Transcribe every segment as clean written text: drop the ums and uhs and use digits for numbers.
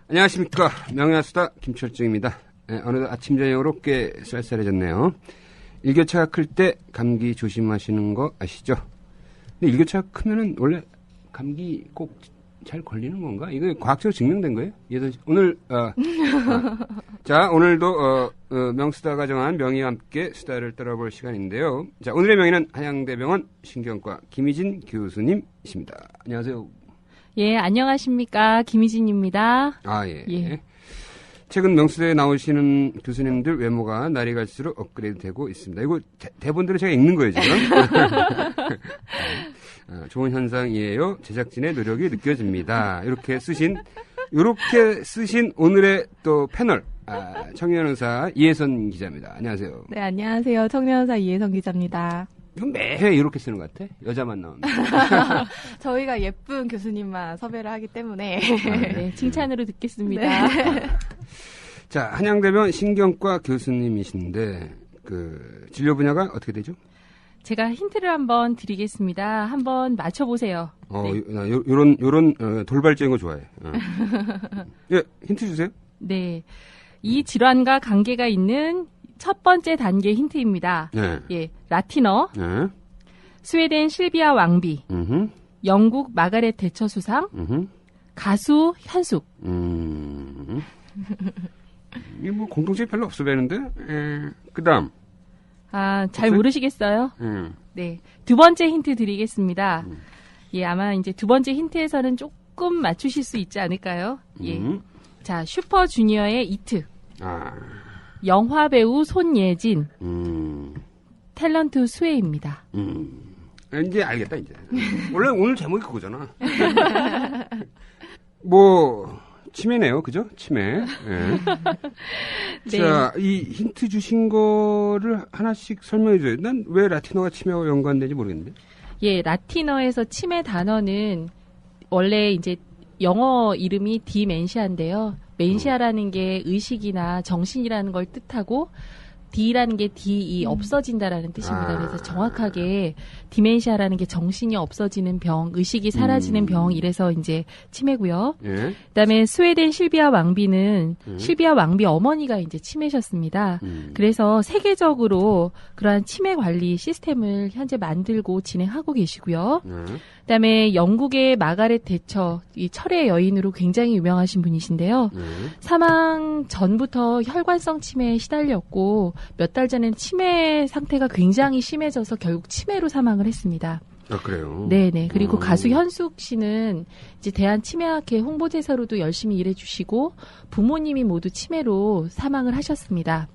안녕하십니까. 명예수다 김철중입니다. 어느덧 아침 저녁으로 꽤 쌀쌀해졌네요. 일교차가 클 때 감기 조심하시는 거 아시죠? 근데 일교차가 크면은 원래 감기 꼭 잘 걸리는 건가? 이거 과학적으로 증명된 거예요? 오늘 자, 오늘도 명수다가 정한 명의와 함께 수다를 떨어볼 시간인데요. 자, 오늘의 명의는 한양대병원 신경과 김희진 교수님이십니다. 안녕하세요. 예, 안녕하십니까. 김희진입니다. 아, 예. 예. 최근 명수대에 나오시는 교수님들 외모가 날이 갈수록 업그레이드 되고 있습니다. 이거 대본대로 제가 읽는 거예요, 지금. 좋은 현상이에요. 제작진의 노력이 느껴집니다. 이렇게 쓰신 오늘의 또 패널, 청년의사 이혜선 기자입니다. 안녕하세요. 네, 안녕하세요. 청년의사 이혜선 기자입니다. 이건 매회 이렇게 쓰는 것 같아? 여자만 나옵니다. 저희가 예쁜 교수님만 섭외를 하기 때문에. 네, 칭찬으로 듣겠습니다. 네. 자, 한양대병원 신경과 교수님이신데, 진료 분야가 어떻게 되죠? 제가 힌트를 한번 드리겠습니다. 한번 맞춰보세요. 네. 요런 돌발적인 거 좋아해. 예, 힌트 주세요. 네. 이 질환과 관계가 있는 첫 번째 단계 힌트입니다. 네. 예, 라티너, 네. 스웨덴 실비아 왕비, 영국 마가렛 대처 수상, 가수 현숙. 이게 뭐 공통점이 별로 없어 보이는데. 그다음. 잘 모르시겠어요? 네. 두 번째 힌트 드리겠습니다. 예, 아마 이제 두 번째 힌트에서는 조금 맞추실 수 있지 않을까요? 예. 자, 슈퍼주니어의 이트. 영화 배우 손예진. 탤런트 수혜입니다. 이제 알겠다, 이제. 원래 오늘 제목이 그거잖아. 뭐, 치매네요. 그죠? 치매. 네. 네. 자, 이 힌트 주신 거를 하나씩 설명해 줘요. 난 왜 라틴어가 치매와 연관되는지 모르겠는데. 예, 라틴어에서 치매 단어는 원래 이제 영어 이름이 디멘시아인데요. 멘시아라는 게 의식이나 정신이라는 걸 뜻하고 D라는 게 없어진다라는 뜻입니다. 그래서 정확하게 디멘시아라는 게 정신이 없어지는 병, 의식이 사라지는 병, 이래서 이제 치매고요. 예. 그다음에 스웨덴 실비아 왕비는 실비아 왕비 어머니가 이제 치매셨습니다. 그래서 세계적으로 그러한 치매 관리 시스템을 현재 만들고 진행하고 계시고요. 그다음에 영국의 마가렛 대처, 이 철의 여인으로 굉장히 유명하신 분이신데요. 사망 전부터 혈관성 치매에 시달렸고 몇 달 전에는 치매 상태가 굉장히 심해져서 결국 치매로 사망을 했습니다. 아, 그래요? 네네. 그리고 가수 현숙 씨는 이제 대한치매학회 홍보대사로도 열심히 일해주시고 부모님이 모두 치매로 사망을 하셨습니다.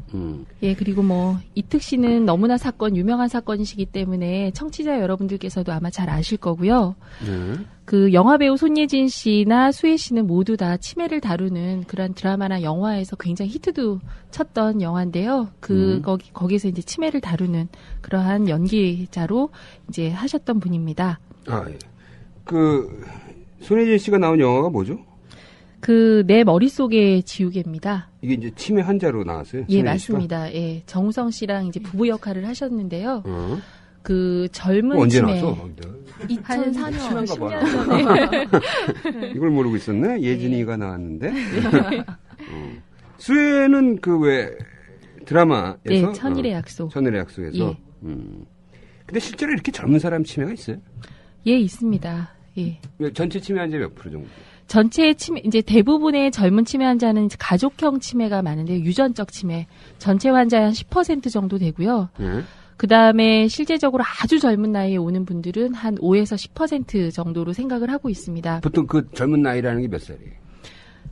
예, 그리고 뭐 이특 씨는 너무나 유명한 사건이시기 때문에 청취자 여러분들께서도 아마 잘 아실 거고요. 그 영화배우 손예진 씨나 수혜 씨는 모두 다 치매를 다루는 그런 드라마나 영화에서 굉장히 히트도 쳤던 영화인데요. 거기서 이제 치매를 다루는 그러한 연기자로 이제 하셨던 분입니다. 아, 예. 손예진 씨가 나온 영화가 뭐죠? 내 머릿속의 지우개입니다. 이게 이제 치매 환자로 나왔어요? 예, 맞습니다. 예. 정우성 씨랑 이제 부부 역할을 하셨는데요. 젊은 언제 치매. 나왔어? 2004년, 10년 전에. 이걸 모르고 있었네? 예진이가 나왔는데. 수혜는 드라마에서. 네, 천일의 약속. 천일의 약속에서. 예. 근데 실제로 이렇게 젊은 사람 치매가 있어요? 예, 있습니다. 예. 전체 치매 환자 몇 프로 정도? 전체 치매, 이제 대부분의 젊은 치매 환자는 가족형 치매가 많은데 유전적 치매. 전체 환자의 한 10% 정도 되고요. 그 다음에 실제적으로 아주 젊은 나이에 오는 분들은 한 5에서 10% 정도로 생각을 하고 있습니다. 보통 젊은 나이라는 게 몇 살이에요?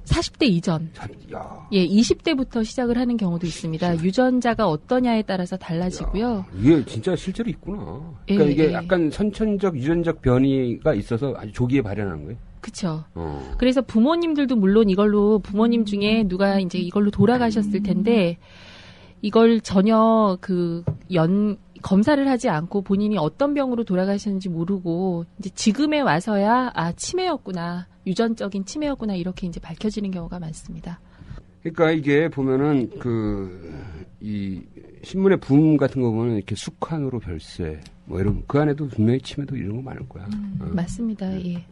40대 이전. 야. 예, 20대부터 시작을 하는 경우도 있습니다. 유전자가 어떠냐에 따라서 달라지고요. 야, 이게 진짜 실제로 있구나. 그러니까 이게 약간 선천적 유전적 변이가 있어서 아주 조기에 발현하는 거예요? 그렇죠. 그래서 부모님들도 물론 이걸로 부모님 중에 누가 이제 이걸로 돌아가셨을 텐데 이걸 전혀 검사를 하지 않고 본인이 어떤 병으로 돌아가셨는지 모르고 이제 지금에 와서야 치매였구나. 유전적인 치매였구나. 이렇게 이제 밝혀지는 경우가 많습니다. 그러니까 이게 보면은 이 신문의 붐 같은 거 보면 이렇게 숙환으로 별세 뭐 이런 그 안에도 분명히 치매도 이런 거 많을 거야. 맞습니다. 예.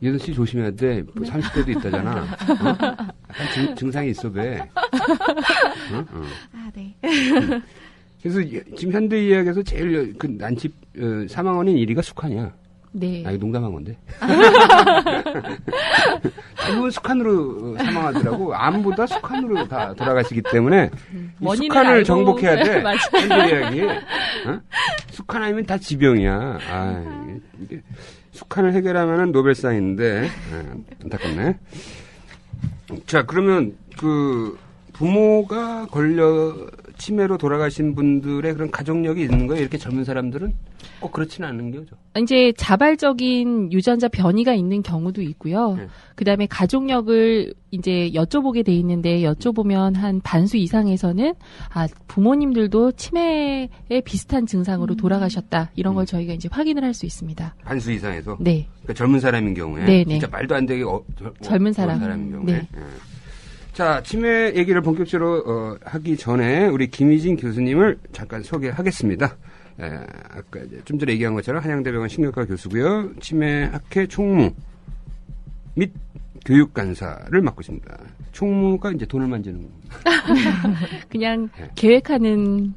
예선 씨 조심해야 돼. 뭐 30대도 있다잖아. 약간 증상이 있어 배. 아, 네. 그래서 지금 현대의학에서 제일 그 난치 사망 원인 1위가 숙환이야. 네. 이거 농담한 건데. 대부분 숙환으로 사망하더라고. 암보다 숙환으로 다 돌아가시기 때문에 이 숙환을 정복해야 돼. 현대의학이. 숙환 아니면 다 지병이야. 이게 숙환을 해결하면은 노벨상인데 안타깝네. 자, 그러면 그 부모가 걸려 치매로 돌아가신 분들의 그런 가족력이 있는 거예요? 이렇게 젊은 사람들은 꼭 그렇지는 않은 거죠. 이제 자발적인 유전자 변이가 있는 경우도 있고요. 네. 그다음에 가족력을 이제 여쭤보게 돼 있는데 여쭤보면 한 반수 이상에서는 부모님들도 치매에 비슷한 증상으로 돌아가셨다. 이런 걸 저희가 이제 확인을 할 수 있습니다. 반수 이상에서? 네. 그러니까 젊은 사람인 경우에? 네네. 진짜 말도 안 되게 젊은 사람인 경우에? 네. 자, 치매 얘기를 본격적으로 하기 전에 우리 김희진 교수님을 잠깐 소개하겠습니다. 아까 이제 좀 전에 얘기한 것처럼 한양대병원 신경과 교수고요. 치매학회 총무 및 교육간사를 맡고 있습니다. 총무가 이제 돈을 만지는 겁니다. 그냥 계획하는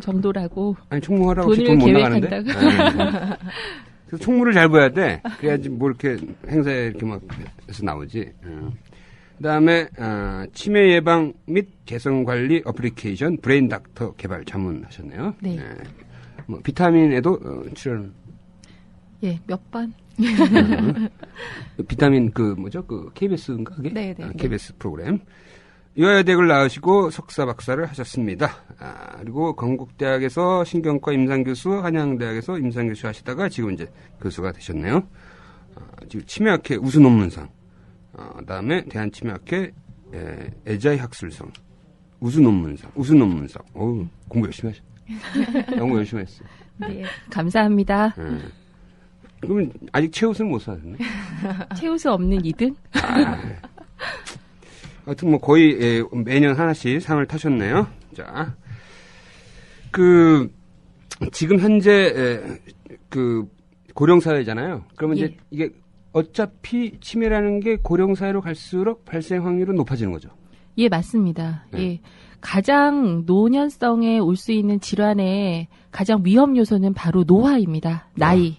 정도라고. 아니, 총무하라고 돈을 돈 못 나가는데? 계획한다고. 그래서 총무를 잘 봐야 돼. 그래야지 뭐 이렇게 행사에 이렇게 막 해서 나오지. 그다음에 치매 예방 및 개선 관리 어플리케이션 브레인 닥터 개발 자문하셨네요. 네. 뭐 비타민에도 출연. 예, 몇 번. 비타민 그 KBS인가 그게? 네. KBS 프로그램. 유아대학을 나오시고 석사 박사를 하셨습니다. 그리고 건국대학에서 신경과 임상교수, 한양대학에서 임상교수 하시다가 지금 이제 교수가 되셨네요. 지금 치매학회 우수 논문상. 그다음에 대한치매학회 애자의 학술상, 우수 논문상. 어우, 공부 열심히 하셨네. 연구 열심히 했어요. 네, 감사합니다. 그러면 아직 최우수는 못 사셨네. 최우수 없는 2등? 하여튼 뭐 거의 매년 하나씩 상을 타셨네요. 자, 지금 현재 그 고령 사회잖아요. 그러면 이제 이게 어차피 치매라는 게 고령 사회로 갈수록 발생 확률은 높아지는 거죠. 예, 맞습니다. 네. 예. 가장 노년성에 올 수 있는 질환의 가장 위험 요소는 바로 노화입니다. 나이.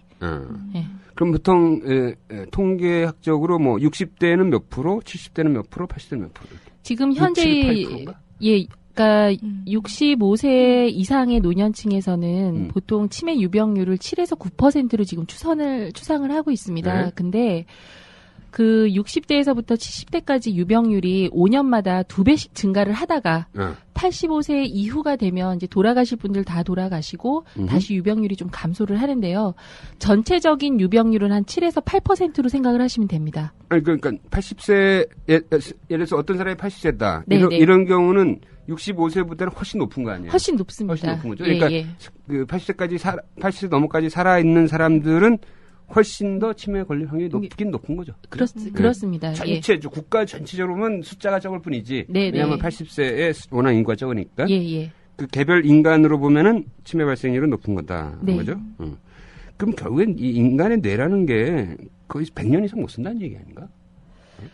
예. 그럼 보통 통계학적으로 뭐 60대는 몇 프로, 70대는 몇 프로, 80대는 몇 프로? 지금 현재 68%인가? 예, 그러니까 65세 이상의 노년층에서는 보통 치매 유병률을 7에서 9%로 지금 추상을 하고 있습니다. 네. 근데 그 60대에서부터 70대까지 유병률이 5년마다 2배씩 증가를 하다가 85세 이후가 되면 이제 돌아가실 분들 다 돌아가시고 다시 유병률이 좀 감소를 하는데요. 전체적인 유병률은 한 7에서 8%로 생각을 하시면 됩니다. 아니, 그러니까 80세, 예를 들어서 어떤 사람이 80세다. 네, 이런 경우는 65세보다는 훨씬 높은 거 아니에요? 훨씬 높습니다. 훨씬 높은 거죠. 예, 그러니까 그 80세 넘어까지 살아있는 사람들은 훨씬 더 치매에 걸릴 확률이 높은 거죠. 그렇습니다. 전체죠. 국가 전체적으로 보면 숫자가 적을 뿐이지. 네, 왜냐하면 80세에 워낙 인구가 적으니까. 예. 그 개별 인간으로 보면은 치매 발생률은 높은 거다. 네. 그죠? 그럼 결국엔 이 인간의 뇌라는 게 거의 100년 이상 못 쓴다는 얘기 아닌가?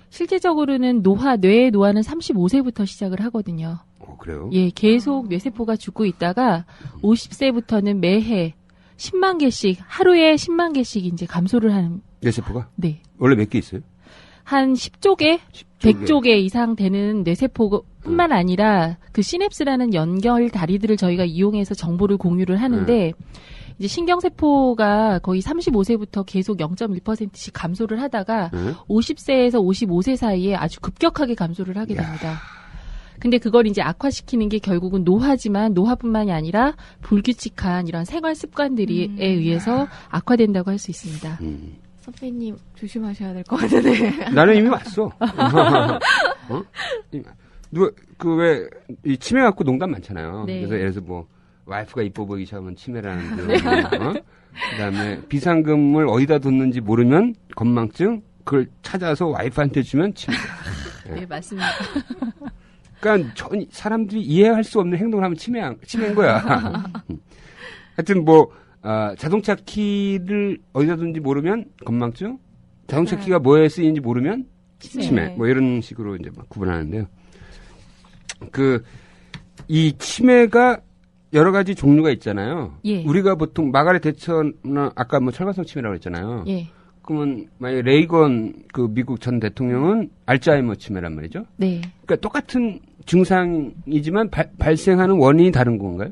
실제적으로는 뇌의 노화는 35세부터 시작을 하거든요. 그래요? 예, 계속 뇌세포가 죽고 있다가 50세부터는 매해 10만 개씩, 하루에 10만 개씩 이제 감소를 하는. 뇌세포가? 네. 원래 몇 개 있어요? 한 10조개? 100조개 이상 되는 뇌세포뿐만 아니라 그 시냅스라는 연결 다리들을 저희가 이용해서 정보를 공유를 하는데 이제 신경세포가 거의 35세부터 계속 0.1%씩 감소를 하다가 50세에서 55세 사이에 아주 급격하게 감소를 하게 됩니다. 근데 그걸 이제 악화시키는 게 결국은 노화지만 노화뿐만이 아니라 불규칙한 이런 생활 습관들에 의해서 악화된다고 할 수 있습니다. 선배님 조심하셔야 될 것 같은데. 나는 이미 왔어. 왜 이 치매 갖고 농담 많잖아요. 네. 그래서 예를 들어서 뭐 와이프가 이뻐 보이기 시작하면 치매라는 등. 그다음에 비상금을 어디다 뒀는지 모르면 건망증. 그걸 찾아서 와이프한테 주면 치매. 네, 맞습니다. 그러니까 사람들이 이해할 수 없는 행동을 하면 치매인 거야. 하여튼 뭐 자동차 키를 어디다 둔지 모르면 건망증, 자동차 키가 뭐에 쓰이는지 모르면 치매. 네. 뭐 이런 식으로 이제 막 구분하는데요. 이 치매가 여러 가지 종류가 있잖아요. 예. 우리가 보통 마가렛 대처나 아까 뭐 철갑성 치매라고 했잖아요. 예. 그러면 만약 레이건 그 미국 전 대통령은 알츠하이머 치매란 말이죠. 네. 그러니까 똑같은 증상이지만 발생하는 원인이 다른 건가요?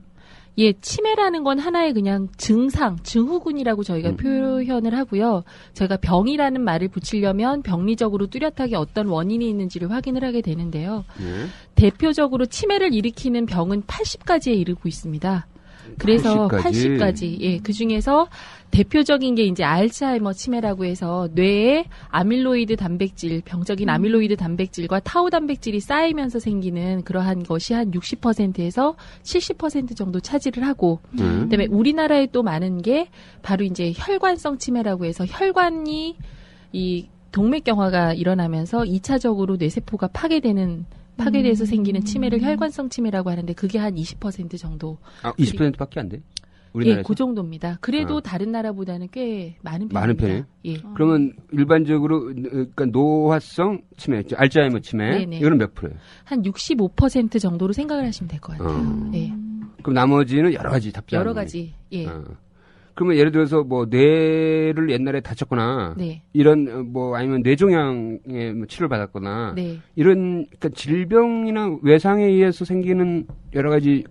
예, 치매라는 건 하나의 그냥 증상, 증후군이라고 저희가 표현을 하고요. 저희가 병이라는 말을 붙이려면 병리적으로 뚜렷하게 어떤 원인이 있는지를 확인을 하게 되는데요. 예. 대표적으로 치매를 일으키는 병은 80가지에 이르고 있습니다. 그래서 80가지. 예, 그 중에서 대표적인 게 이제 알츠하이머 치매라고 해서 뇌에 아밀로이드 단백질, 병적인 아밀로이드 단백질과 타우 단백질이 쌓이면서 생기는 그러한 것이 한 60%에서 70% 정도 차지를 하고, 그다음에 우리나라에 또 많은 게 바로 이제 혈관성 치매라고 해서 혈관이 이 동맥경화가 일어나면서 2차적으로 뇌세포가 파괴돼서 생기는 치매를 혈관성 치매라고 하는데 그게 한 20% 정도. 20%밖에 안 돼? 예, 그 정도입니다. 그래도 다른 나라보다는 꽤 많은 편입니다. 많은 편이에요? 예. 그러면 일반적으로 그러니까 노화성 치매, 알츠하이머 치매 네네. 이거는 몇 프로예요? 한 65% 정도로 생각을 하시면 될 것 같아요. 예. 그럼 나머지는 여러 가지 답장. 여러 가지. 예. 그러면 예를 들어서 뭐 뇌를 옛날에 다쳤거나 네. 이런 뭐 아니면 뇌종양에 뭐 치료를 받았거나 네. 이런 그러니까 질병이나 외상에 의해서 생기는 여러 가지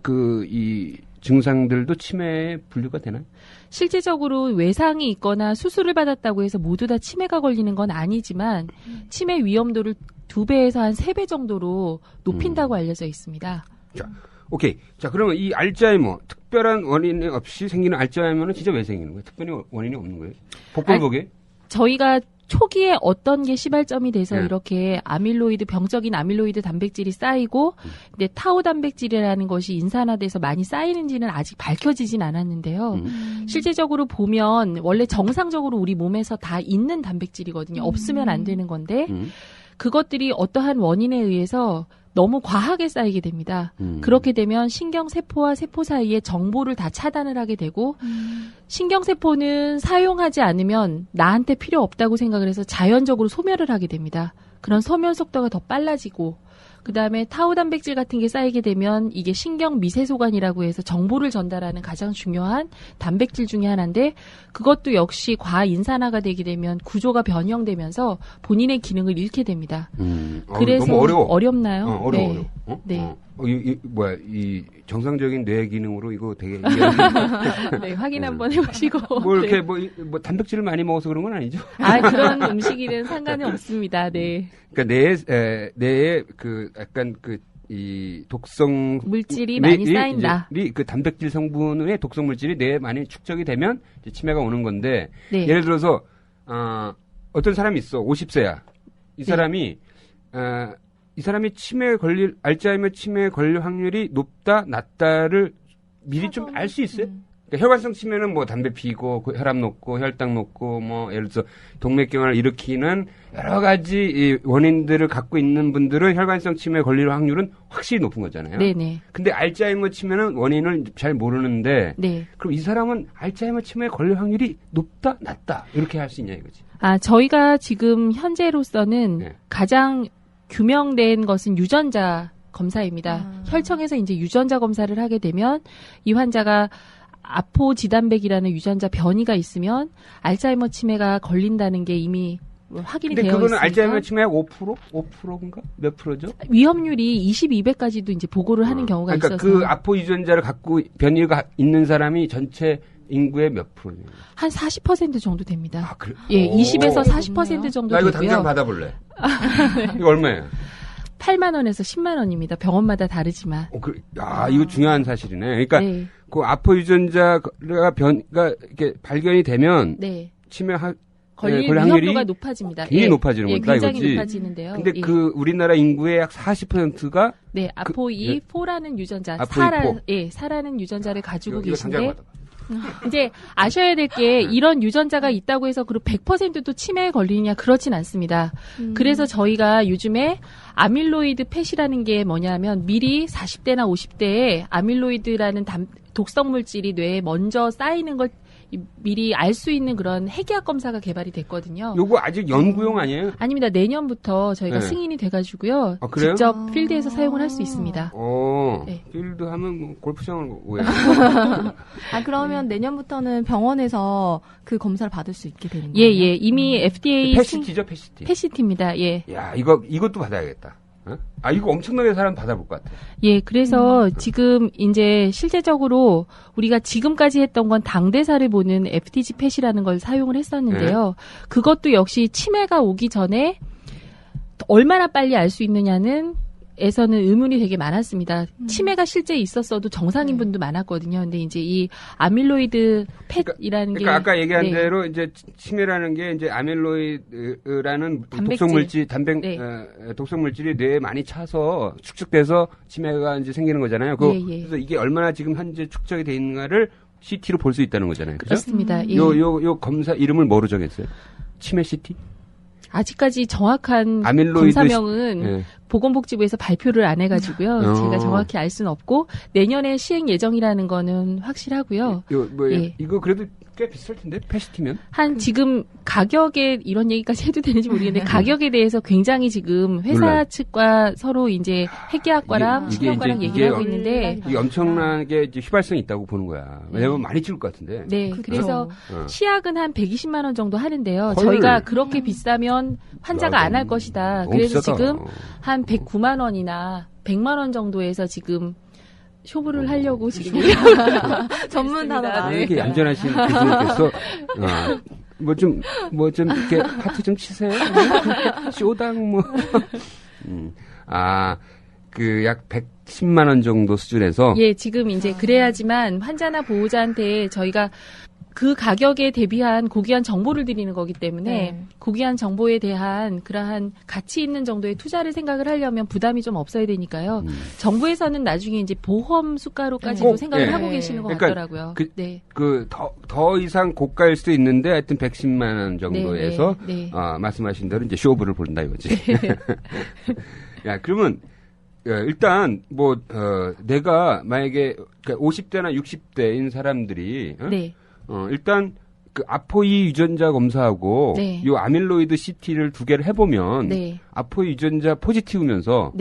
이 증상들도 치매에 분류가 되나요? 실제적으로 외상이 있거나 수술을 받았다고 해서 모두 다 치매가 걸리는 건 아니지만 치매 위험도를 2배에서 한 3배 정도로 높인다고 알려져 있습니다. 자, 오케이. 자, 그러면 이 알츠하이머 특별한 원인 없이 생기는 알츠하이머는 진짜 왜 생기는 거예요? 특별히 원인이 없는 거예요? 복골복에? 저희가 초기에 어떤 게 시발점이 돼서 네. 이렇게 병적인 아밀로이드 단백질이 쌓이고, 근데 타우 단백질이라는 것이 인산화돼서 많이 쌓이는지는 아직 밝혀지진 않았는데요. 실제적으로 보면 원래 정상적으로 우리 몸에서 다 있는 단백질이거든요. 없으면 안 되는 건데, 그것들이 어떠한 원인에 의해서 너무 과하게 쌓이게 됩니다. 그렇게 되면 신경세포와 세포 사이에 정보를 다 차단을 하게 되고 신경세포는 사용하지 않으면 나한테 필요 없다고 생각을 해서 자연적으로 소멸을 하게 됩니다. 그런 소멸 속도가 더 빨라지고 그다음에 타우 단백질 같은 게 쌓이게 되면 이게 신경 미세소관이라고 해서 정보를 전달하는 가장 중요한 단백질 중에 하나인데 그것도 역시 과인산화가 되게 되면 구조가 변형되면서 본인의 기능을 잃게 됩니다. 그래서 너무 어려워. 어렵나요? 어려워. 네. 어려워. 어? 네. 이 정상적인 뇌 기능으로 이거 되게 네, 확인 한번 해보시고. 뭐 이렇게 네. 뭐 단백질을 많이 먹어서 그런 건 아니죠? 그런 음식이든 상관은 없습니다. 네. 그러니까 뇌에 그 약간 이 독성 물질이 많이 쌓인다. 그 단백질 성분의 독성 물질이 뇌에 많이 축적이 되면 이제 치매가 오는 건데 네. 예를 들어서 어떤 사람이 있어 50세야 이 사람이 이 사람이 알츠하이머 치매에 걸릴 확률이 높다, 낮다를 미리 좀 알 수 있어요? 그러니까 혈관성 치매는 뭐 담배 피고, 혈압 높고, 혈당 높고, 뭐, 예를 들어서 동맥경화를 일으키는 여러 가지 이 원인들을 갖고 있는 분들은 혈관성 치매에 걸릴 확률은 확실히 높은 거잖아요. 네네. 근데 알츠하이머 치매는 원인을 잘 모르는데, 네. 그럼 이 사람은 알츠하이머 치매에 걸릴 확률이 높다, 낮다, 이렇게 할 수 있냐 이거지. 저희가 지금 현재로서는 네. 가장 규명된 것은 유전자 검사입니다. 혈청에서 이제 유전자 검사를 하게 되면 이 환자가 아포지단백이라는 유전자 변이가 있으면 알츠하이머 치매가 걸린다는 게 이미 확인이 되어 있습니다. 근데 그거는 알츠하이머 치매 5%? 5%인가? 몇 프로죠? 위험률이 22배까지도 이제 보고를 하는 경우가 그러니까 있어서 그 아포 유전자를 갖고 변이가 있는 사람이 전체 인구의 몇 프로예요? 한 40% 정도 됩니다. 그래? 예, 20에서 40% 높네요. 정도 나 이거 되고요. 당장 받아볼래. 이거 얼마예요? 8만 원에서 10만 원입니다. 병원마다 다르지만. 이거 중요한 사실이네. 그러니까 네. 그 아포 유전자가 이렇게 발견이 되면 네. 치매 걸릴 확률이 위험도가 높아집니다. 굉장히 높아지는 거다 굉장히 이거지. 높아지는데요. 근데 예. 우리나라 인구의 약 40%가 네, 아포4라는 유전자, 아포2. 사라는 유전자를 가지고 이거 당장 계신데 받아봐. 이제 아셔야 될 게 이런 유전자가 있다고 해서 그 100%도 치매에 걸리느냐 그렇진 않습니다. 그래서 저희가 요즘에 아밀로이드 펫이라는 게 뭐냐면 미리 40대나 50대에 아밀로이드라는 독성 물질이 뇌에 먼저 쌓이는 걸 미리 알 수 있는 그런 핵의학 검사가 개발이 됐거든요. 요거 아직 연구용 아니에요? 아닙니다. 내년부터 저희가 네. 승인이 돼가지고요. 아, 그래요? 직접 필드에서 사용을 할 수 있습니다. 네. 필드 하면 뭐 골프장을 왜? 그러면 내년부터는 병원에서 그 검사를 받을 수 있게 되는 예, 거예요? 예. 이미 FDA 패시티죠, 패시티. 패시티입니다. 예. 야, 이것도 받아야겠다. 이거 엄청나게 사람 받아볼 것 같아. 예, 그래서 지금 이제 실제적으로 우리가 지금까지 했던 건 당대사를 보는 FTG 펫이라는 걸 사용을 했었는데요. 그것도 역시 치매가 오기 전에 얼마나 빨리 알 수 있느냐는 에서는 의문이 되게 많았습니다. 치매가 실제 있었어도 정상인 분도 많았거든요. 근데 이제 이 아밀로이드 펫이라는 게. 그러니까 아까 얘기한 네. 대로 이제 치매라는 게 이제 아밀로이드라는 단백질. 독성물질이 뇌에 많이 차서 축적돼서 치매가 이제 생기는 거잖아요. 그래서 이게 얼마나 지금 현재 축적이 돼 있는가를 CT로 볼 수 있다는 거잖아요. 그죠? 그렇습니다. 예. 요 검사 이름을 뭐로 정했어요? 치매 CT? 아직까지 정확한 아밀로이드 검사명은 예. 보건복지부에서 발표를 안 해가지고요. 제가 정확히 알 수는 없고 내년에 시행 예정이라는 거는 확실하고요. 이거 그래도 꽤 비쌀 텐데 패시티면? 지금 가격에 이런 얘기까지 해도 되는지 모르겠는데 가격에 대해서 굉장히 지금 회사 측과 서로 이제 핵의학과랑 신경과랑 얘기를 하고 있는데 이게 엄청나게 이제 휘발성이 있다고 보는 거야. 왜냐면 많이 찍을 것 같은데. 네, 그래서 시약은 한 120만 원 정도 하는데요. 헐. 저희가 그렇게 비싸면 환자가 안 할 것이다. 그래서 비싸다. 지금 한 109만 원이나 100만 원 정도에서 지금 쇼부를 하려고 지금 전문 단어가 이렇게 얌전하신 교수님께서 뭐 좀 이렇게 하트 좀 치세요. 쇼당 뭐. 그 약 110만 원 정도 수준에서. 예, 지금 이제 그래야지만 환자나 보호자한테 저희가 그 가격에 대비한 고귀한 정보를 드리는 거기 때문에 고귀한 정보에 대한 그러한 가치 있는 정도의 투자를 생각을 하려면 부담이 좀 없어야 되니까요. 정부에서는 나중에 이제 보험 수가로까지도 생각을 하고 계시는 것 같더라고요. 더 이상 고가일 수도 있는데 하여튼 110만 원 정도에서 말씀하신 대로 이제 쇼부를 본다 이거지. 야, 그러면 일단 내가 만약에 50대나 60대인 사람들이 일단 그 아포이 유전자 검사하고 요 아밀로이드 CT를 두 개를 해보면 아포이 유전자 포지티브면서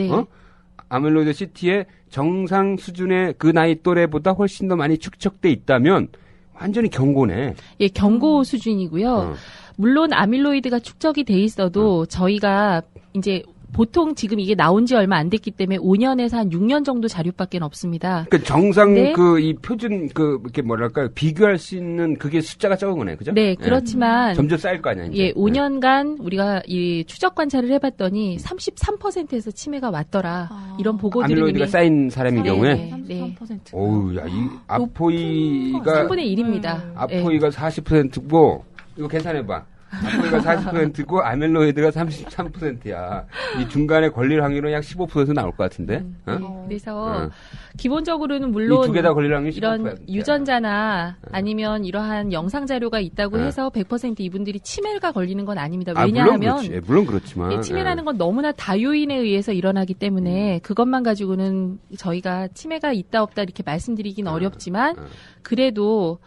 아밀로이드 CT의 정상 수준의 그 나이 또래보다 훨씬 더 많이 축적돼 있다면 완전히 경고네. 예, 경고 수준이고요. 물론 아밀로이드가 축적이 돼 있어도 저희가 이제 보통 지금 이게 나온 지 얼마 안 됐기 때문에 5년에서 한 6년 정도 자료밖에 없습니다. 그 정상 이 표준 이렇게 뭐랄까요 비교할 수 있는 그게 숫자가 적은 거네, 그죠? 네, 그렇지만 점점 쌓일 거 아니야. 이제. 예, 5년간 우리가 이 추적 관찰을 해봤더니 33%에서 치매가 왔더라. 이런 보고들이 아밀로이드가 쌓인 사람인 경우에 33%. 어우, 야, 이 아포이가 3분의 1입니다. 아포이가 40%고 이거 계산해봐. 아포이가 40%고 아밀로이드가 33%야. 이 중간에 걸릴 확률은 약 15% 나올 것 같은데. 그래서 기본적으로는 물론 이 두 개 다 걸릴 확률이 15%. 이런 유전자나 아니면 이러한 영상 자료가 있다고 해서 100% 이분들이 치매가 걸리는 건 아닙니다. 왜냐하면 물론 그렇지만 치매라는 건 너무나 다요인에 의해서 일어나기 때문에 그것만 가지고는 저희가 치매가 있다 없다 이렇게 말씀드리긴 어렵지만 그래도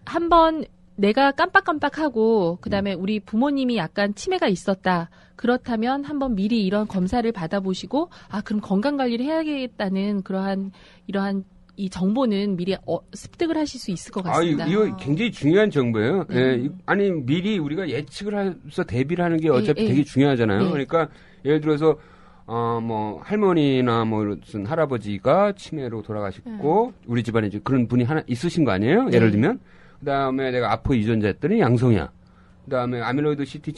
한번 내가 깜빡깜빡하고 그다음에 우리 부모님이 약간 치매가 있었다. 그렇다면 한번 미리 이런 검사를 받아보시고 그럼 건강관리를 해야겠다는 이러한 이 정보는 미리 습득을 하실 수 있을 것 같습니다. 이거 굉장히 중요한 정보예요. 아니 미리 우리가 예측을 해서 대비를 하는 게 어차피 되게 중요하잖아요. 그러니까 예를 들어서 할머니나 무슨 할아버지가 치매로 돌아가셨고 우리 집안에 이제 그런 분이 하나 있으신 거 아니에요? 예를 들면. 그다음에 내가 아포이 유전자 했더니 양성이야. 그다음에 아밀로이드 CT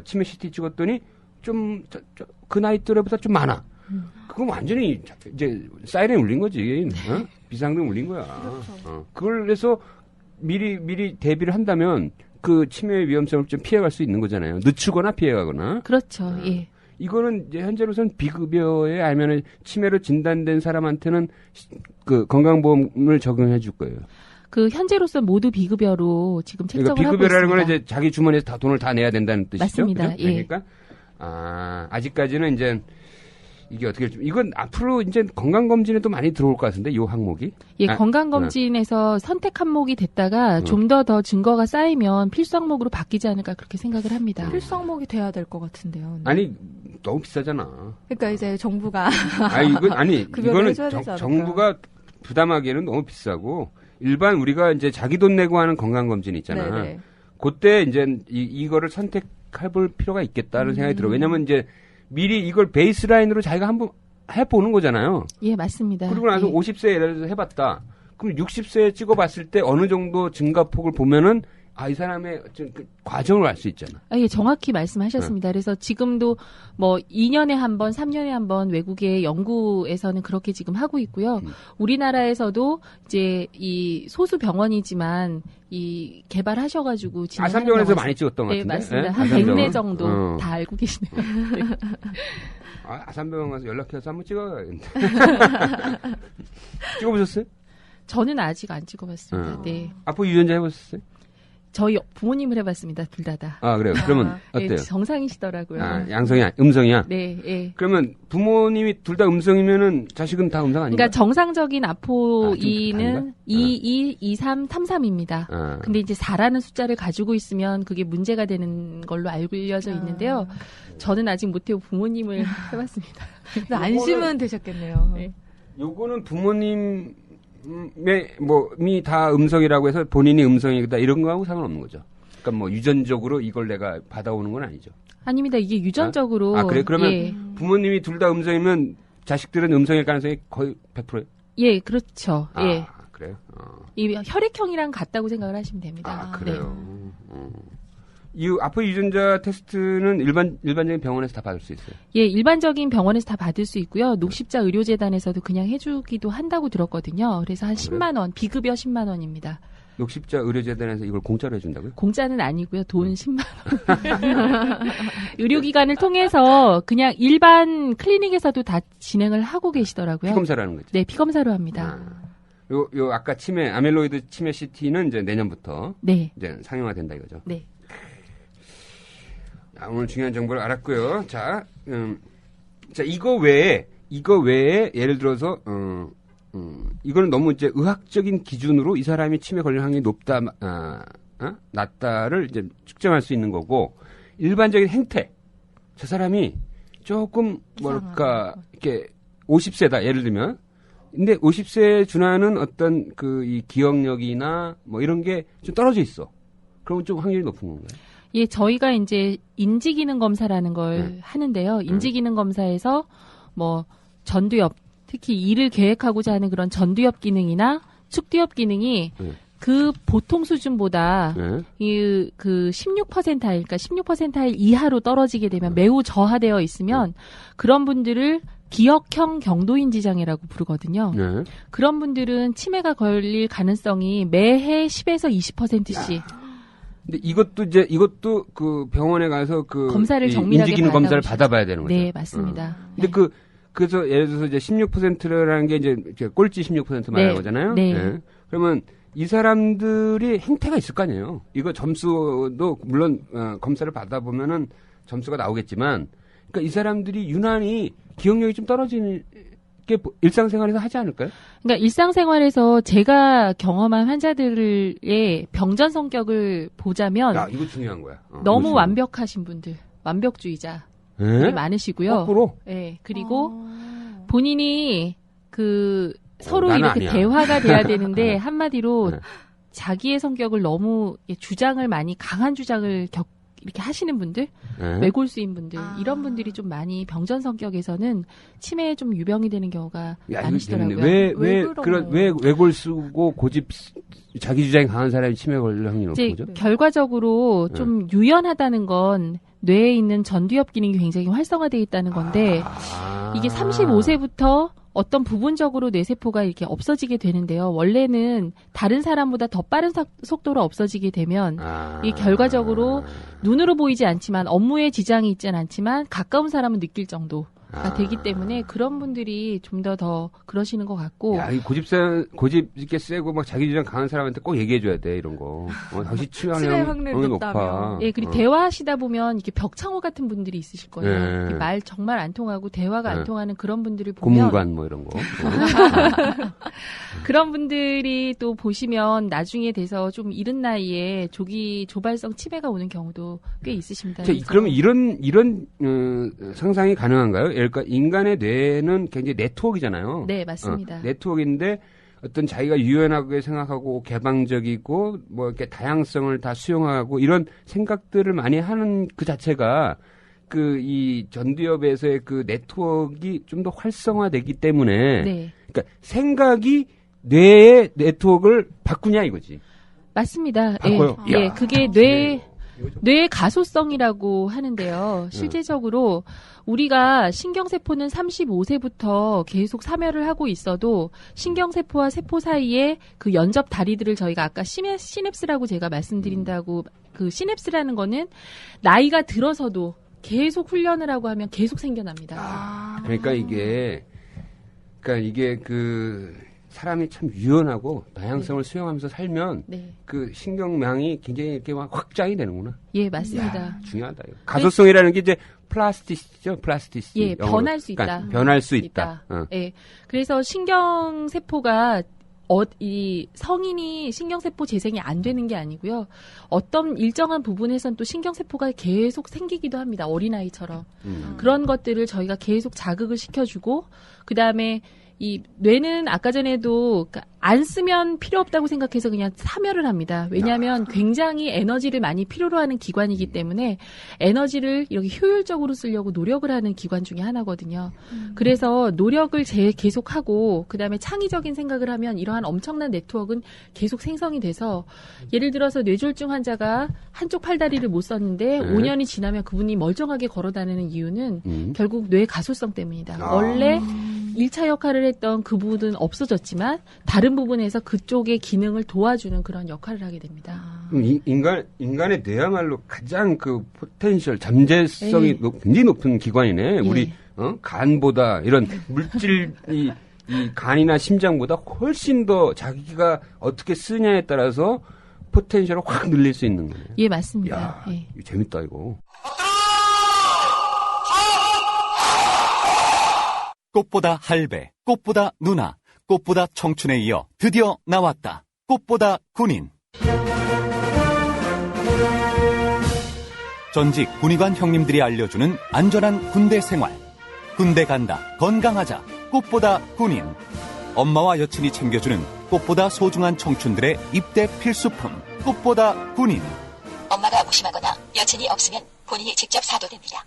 치매 CT 찍었더니 좀 그 나이 또래보다 좀 많아. 그건 완전히 이제 사이렌 울린 거지. 비상등 울린 거야. 그걸 해서 미리 대비를 한다면 그 치매의 위험성을 좀 피해갈 수 있는 거잖아요. 늦추거나 피해가거나. 그렇죠. 예. 이거는 이제 현재로서는 비급여에 아니면 치매로 진단된 사람한테는 그 건강보험을 적용해 줄 거예요. 그 현재로서 모두 비급여로 지금 책정을 하고 있습니다. 비급여라는 건 이제 자기 주머니에서 다 돈을 다 내야 된다는 뜻이죠. 맞습니다. 그죠? 그러니까 아직까지는 이제 이게 어떻게 될지. 이건 앞으로 이제 건강검진에도 많이 들어올 것 같은데, 요 항목이? 예, 건강검진에서 선택 항목이 됐다가 좀 더 증거가 쌓이면 필수 항목으로 바뀌지 않을까 그렇게 생각을 합니다. 필수 항목이 돼야 될 것 같은데요. 네. 아니, 너무 비싸잖아. 그러니까 이제 정부가. 이거는 정부가 부담하기에는 너무 비싸고, 일반 우리가 이제 자기 돈 내고 하는 건강검진 있잖아. 네네. 그때 이제 이거를 선택해볼 필요가 있겠다는 생각이 들어. 왜냐면 이제 미리 이걸 베이스라인으로 자기가 한번 해보는 거잖아요. 예, 맞습니다. 그리고 나서 예. 50세에 예를 들어서 해봤다. 그럼 60세에 찍어봤을 때 어느 정도 증가폭을 보면은 이 사람의 그 과정을 알 수 있잖아. 예, 정확히 말씀하셨습니다. 그래서 지금도 뭐 2년에 한 번, 3년에 한 번 외국의 연구에서는 그렇게 지금 하고 있고요. 우리나라에서도 이제 이 소수 병원이지만 이 개발하셔가지고 아산병원에서 많이 찍었던 것 네, 같은데. 맞습니다. 네? 한 아산병원? 100내 정도 다 알고 계시네요. 네. 아산병원 가서 연락해서 한번 찍어야겠는데. 찍어보셨어요? 저는 아직 안 찍어봤습니다. 네. 앞으로 유전자 해보셨어요? 저희 부모님을 해봤습니다. 둘 다. 그래요. 그러면 어때요? 네, 정상이시더라고요. 양성이야? 음성이야? 네, 예. 그러면 부모님이 둘 다 음성이면은 자식은 다 음성 아닌가? 그러니까 정상적인 아포이는 22, 23, 33입니다. 근데 이제 4라는 숫자를 가지고 있으면 그게 문제가 되는 걸로 알려져 있는데요. 저는 아직 못해요. 부모님을 해봤습니다. 안심은 되셨겠네요. 네. 요거는 부모님 이 다 음성이라고 해서 본인이 음성이다 이런 거하고 상관없는 거죠. 그러니까 뭐 유전적으로 이걸 내가 받아오는 건 아니죠. 아닙니다. 이게 유전적으로. 그래? 그러면 예. 부모님이 둘 다 음성이면 자식들은 음성일 가능성이 거의 100%예요? 예, 그렇죠. 예. 그래요? 이 혈액형이랑 같다고 생각을 하시면 됩니다. 그래요. 이 아포 유전자 테스트는 일반적인 병원에서 다 받을 수 있어요? 예, 일반적인 병원에서 다 받을 수 있고요. 녹십자 의료재단에서도 그냥 해주기도 한다고 들었거든요. 그래서 한 10만 원, 비급여 10만 원입니다. 녹십자 의료재단에서 이걸 공짜로 해준다고요? 공짜는 아니고요. 돈 10만 원. 의료기관을 통해서 그냥 일반 클리닉에서도 다 진행을 하고 계시더라고요. 피검사라는 거죠? 네, 피검사로 합니다. 요 아까 아멜로이드 치매 CT는 이제 내년부터 네. 이제 상용화된다 이거죠? 네. 오늘 중요한 정보를 알았고요. 자, 이거 외에 예를 들어서 이거는 너무 이제 의학적인 기준으로 이 사람이 치매 걸릴 확률이 높다, 낮다를 이제 측정할 수 있는 거고, 일반적인 행태, 저 사람이 조금 뭐랄까 이렇게 50세다 예를 들면, 근데 50세에 준하는 어떤 이 기억력이나 뭐 이런 게 좀 떨어져 있어. 그러면 좀 확률이 높은 건가요? 예, 저희가 이제 인지기능 검사라는 걸 하는데요. 인지기능 검사에서 뭐 전두엽, 특히 일을 계획하고자 하는 그런 전두엽 기능이나 축두엽 기능이 그 보통 수준보다 그 16%, 그러니까 16% 이하로 떨어지게 되면 매우 저하되어 있으면 그런 분들을 기억형 경도인지 장애라고 부르거든요. 그런 분들은 치매가 걸릴 가능성이 매해 10에서 20%씩. 근데 이것도 그 병원에 가서 검사를 정밀하게 인지기능 검사를 받아봐야 되는 거죠. 네, 맞습니다. 근데 그래서 예를 들어서 이제 16%라는 게 이제 꼴찌 16% 말하는 거잖아요. 네. 그러면 이 사람들이 행태가 있을 거 아니에요. 이거 점수도 물론 검사를 받아보면은 점수가 나오겠지만, 그러니까 이 사람들이 유난히 기억력이 좀 떨어지는 게 일상생활에서 하지 않을까요? 그러니까 일상생활에서 제가 경험한 환자들의 병전 성격을 보자면 이거 중요한 거야. 너무 완벽하신 분들, 완벽주의자들이 많으시고요. 거꾸로? 네, 그리고 본인이 서로 이렇게 대화가 돼야 되는데 한마디로 자기의 성격을 너무 강한 주장을 이렇게 하시는 분들, 외골수인 분들, 이런 분들이 좀 많이 병전 성격에서는 치매에 좀 유병이 되는 경우가 많으시더라고요. 왜 외골수고 고집, 자기 주장이 강한 사람이 치매 걸릴 확률이 높은 거죠? 결과적으로 좀 유연하다는 건 뇌에 있는 전두엽 기능이 굉장히 활성화되어 있다는 건데, 이게 35세부터 어떤 부분적으로 뇌세포가 이렇게 없어지게 되는데요. 원래는 다른 사람보다 더 빠른 속도로 없어지게 되면 이 결과적으로 눈으로 보이지 않지만 업무에 지장이 있지는 않지만 가까운 사람은 느낄 정도. 되기 때문에 그런 분들이 좀 더 그러시는 것 같고. 야, 이 고집 이렇게 세고 막 자기 주장 강한 사람한테 꼭 얘기해줘야 돼, 이런 거. 당신 치매 확률이 높아. 예, 그리고 대화하시다 보면 이렇게 벽창호 같은 분들이 있으실 거예요. 말 정말 안 통하고 대화가 안 통하는 그런 분들을 보면. 고문관 뭐 이런 거. 그런 분들이 또 보시면 나중에 돼서 좀 이른 나이에 조발성 치매가 오는 경우도 꽤 있으십니다. 그러면 이런 상상이 가능한가요? 그러니까 인간의 뇌는 굉장히 네트워크잖아요. 네, 맞습니다. 네트워크인데 어떤 자기가 유연하게 생각하고 개방적이고 뭐 이렇게 다양성을 다 수용하고 이런 생각들을 많이 하는 그 자체가 이 전두엽에서의 그 네트워크가 좀 더 활성화되기 때문에 네. 그러니까 생각이 뇌의 네트워크를 바꾸냐 이거지. 맞습니다. 바꿔요. 예, 그게 뇌의 가소성이라고 하는데요. 실제적으로 우리가 신경세포는 35세부터 계속 사멸을 하고 있어도 신경세포와 세포 사이에 그 연접 다리들을 저희가 아까 시냅스라고 제가 말씀드린다고 그 시냅스라는 거는 나이가 들어서도 계속 훈련을 하고 하면 계속 생겨납니다. 그러니까 이게 사람이 참 유연하고 다양성을 수용하면서 살면 그 신경망이 굉장히 이렇게 막 확장이 되는구나. 예, 맞습니다. 야, 중요하다. 이거. 가소성이라는 게 이제 플라스티시죠, 플라스티시. 예, 변할 수 있다. 그러니까 변할 수 있다. 예, 그래서 신경세포가 이 성인이 신경세포 재생이 안 되는 게 아니고요. 어떤 일정한 부분에선 또 신경세포가 계속 생기기도 합니다. 어린아이처럼. 그런 것들을 저희가 계속 자극을 시켜주고, 그 다음에 이 뇌는 아까 전에도 안 쓰면 필요 없다고 생각해서 그냥 사멸을 합니다. 왜냐하면 굉장히 에너지를 많이 필요로 하는 기관이기 때문에 에너지를 이렇게 효율적으로 쓰려고 노력을 하는 기관 중에 하나거든요. 그래서 노력을 계속하고 그다음에 창의적인 생각을 하면 이러한 엄청난 네트워크는 계속 생성이 돼서 예를 들어서 뇌졸중 환자가 한쪽 팔다리를 못 썼는데 5년이 지나면 그분이 멀쩡하게 걸어다니는 이유는 결국 뇌 가소성 때문이다. 원래 1차 역할을 했던 그 부분은 없어졌지만 다른 부분에서 그쪽의 기능을 도와주는 그런 역할을 하게 됩니다. 인간의 뇌야말로 가장 그 포텐셜, 잠재성이 굉장히 높은 기관이네. 우리 간보다 이런 물질 이 간이나 심장보다 훨씬 더 자기가 어떻게 쓰냐에 따라서 포텐셜을 확 늘릴 수 있는 거네. 예, 맞습니다. 야, 이거 재밌다 이거. 꽃보다 할배, 꽃보다 누나, 꽃보다 청춘에 이어 드디어 나왔다. 꽃보다 군인. 전직 군의관 형님들이 알려주는 안전한 군대 생활. 군대 간다, 건강하자. 꽃보다 군인. 엄마와 여친이 챙겨주는 꽃보다 소중한 청춘들의 입대 필수품. 꽃보다 군인. 엄마가 무심하거나 여친이 없으면 본인이 직접 사도 됩니다.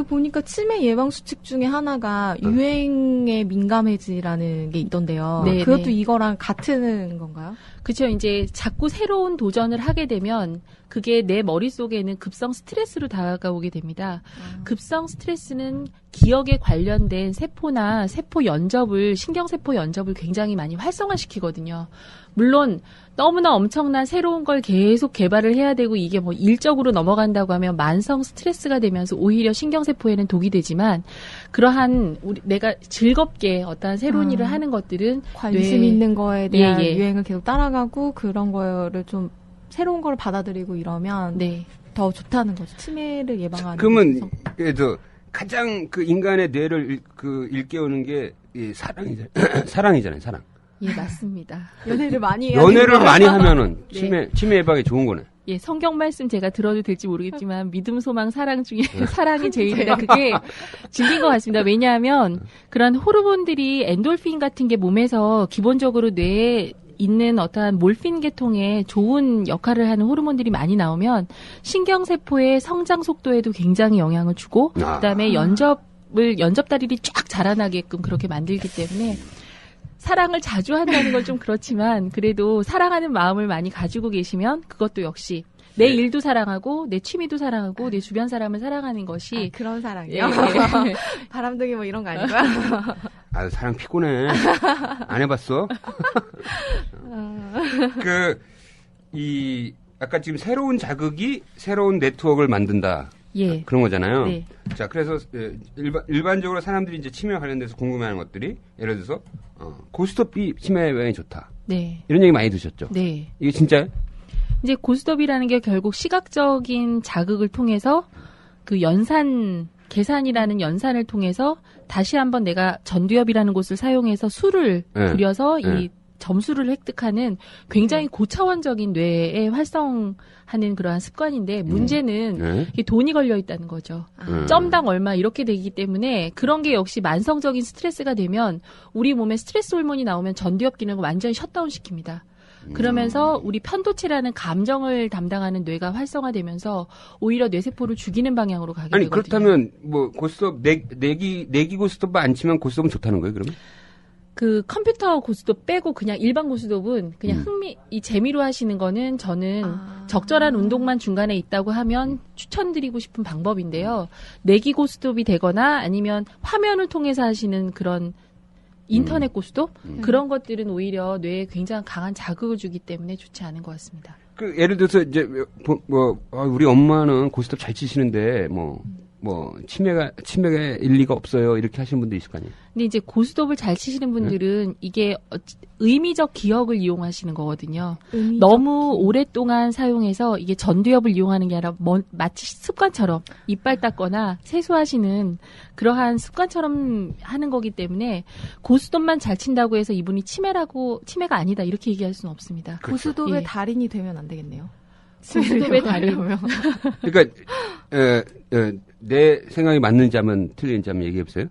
보니까 치매 예방 수칙 중에 하나가 유행에 민감해지라는 게 있던데요. 네, 그것도 이거랑 같은 건가요? 그렇죠. 이제 자꾸 새로운 도전을 하게 되면 그게 내 머릿속에는 급성 스트레스로 다가오게 됩니다. 급성 스트레스는 기억에 관련된 세포나 신경세포 연접을 굉장히 많이 활성화시키거든요. 물론 너무나 엄청난 새로운 걸 계속 개발을 해야 되고 이게 뭐 일적으로 넘어간다고 하면 만성 스트레스가 되면서 오히려 신경세포에는 독이 되지만 그러한 내가 즐겁게 어떠한 새로운 일을 하는 것들은 관심 있는 거에 대한 유행을 계속 따라가고 그런 거를 좀 새로운 걸 받아들이고 이러면 더 좋다는 거죠. 치매를 예방하는. 그러면 가장 그 인간의 뇌를 일깨우는 게 사랑이잖아요. 사랑. 예, 맞습니다. 연애를 많이 하면은 치매 예방에 좋은 거네. 예, 성경 말씀 제가 들어도 될지 모르겠지만 믿음, 소망, 사랑 중에 사랑이 제일이다. 그게 진리인 것 같습니다. 왜냐하면 그런 호르몬들이 엔돌핀 같은 게 몸에서 기본적으로 뇌에 있는 어떠한 몰핀 계통에 좋은 역할을 하는 호르몬들이 많이 나오면 신경세포의 성장 속도에도 굉장히 영향을 주고 그다음에 연접다리를 쫙 자라나게끔 그렇게 만들기 때문에 사랑을 자주 한다는 건 좀 그렇지만 그래도 사랑하는 마음을 많이 가지고 계시면 그것도 역시 내 일도 사랑하고 내 취미도 사랑하고 내 주변 사람을 사랑하는 것이 그런 사랑이요? 바람둥이 뭐 이런 거 아닌가요? 사랑 피곤해. 안 해봤어? 아까 지금 새로운 자극이 새로운 네트워크를 만든다. 예. 그런 거잖아요. 네. 자, 그래서 일반적으로 사람들이 이제 치매와 관련돼서 궁금해하는 것들이 예를 들어서 고스톱이 치매 예방에 좋다. 네. 이런 얘기 많이 드셨죠. 네. 이게 진짜요? 이제 고스톱이라는 게 결국 시각적인 자극을 통해서 그 계산이라는 연산을 통해서 다시 한번 내가 전두엽이라는 곳을 사용해서 수를 그려서 이 점수를 획득하는 굉장히 고차원적인 뇌에 활성하는 그러한 습관인데 문제는 이게 돈이 걸려 있다는 거죠. 점당 얼마 이렇게 되기 때문에 그런 게 역시 만성적인 스트레스가 되면 우리 몸에 스트레스 호르몬이 나오면 전두엽 기능을 완전히 셧다운 시킵니다. 그러면서 우리 편도체라는 감정을 담당하는 뇌가 활성화되면서 오히려 뇌세포를 죽이는 방향으로 가게 되거든요. 그렇다면 뭐 고스톱 내기 고스톱 안 치면 고스톱은 좋다는 거예요, 그러면? 그 컴퓨터 고스톱 빼고 그냥 일반 고스톱은 그냥 이 재미로 하시는 거는 저는 적절한 운동만 중간에 있다고 하면 추천드리고 싶은 방법인데요. 내기 고스톱이 되거나 아니면 화면을 통해서 하시는 그런 인터넷 고스톱 그런 것들은 오히려 뇌에 굉장히 강한 자극을 주기 때문에 좋지 않은 것 같습니다. 그 예를 들어서 이제 우리 엄마는 고스톱 잘 치시는데 치매가 일리가 없어요 이렇게 하시는 분도 있을 거 아니에요. 근데 이제 고스톱을 잘 치시는 분들은 이게 의미적 기억을 이용하시는 거거든요. 너무 오랫동안 사용해서 이게 전두엽을 이용하는 게 아니라 마치 습관처럼 이빨 닦거나 세수하시는 그러한 습관처럼 하는 거기 때문에 고스톱만 잘 친다고 해서 이분이 치매가 아니다 이렇게 얘기할 수는 없습니다. 그렇죠. 고스톱의 달인이 되면 안 되겠네요. 고스톱의 달인. 그러니까 내 생각이 맞는지 한번 틀린지 한번 얘기해 보세요.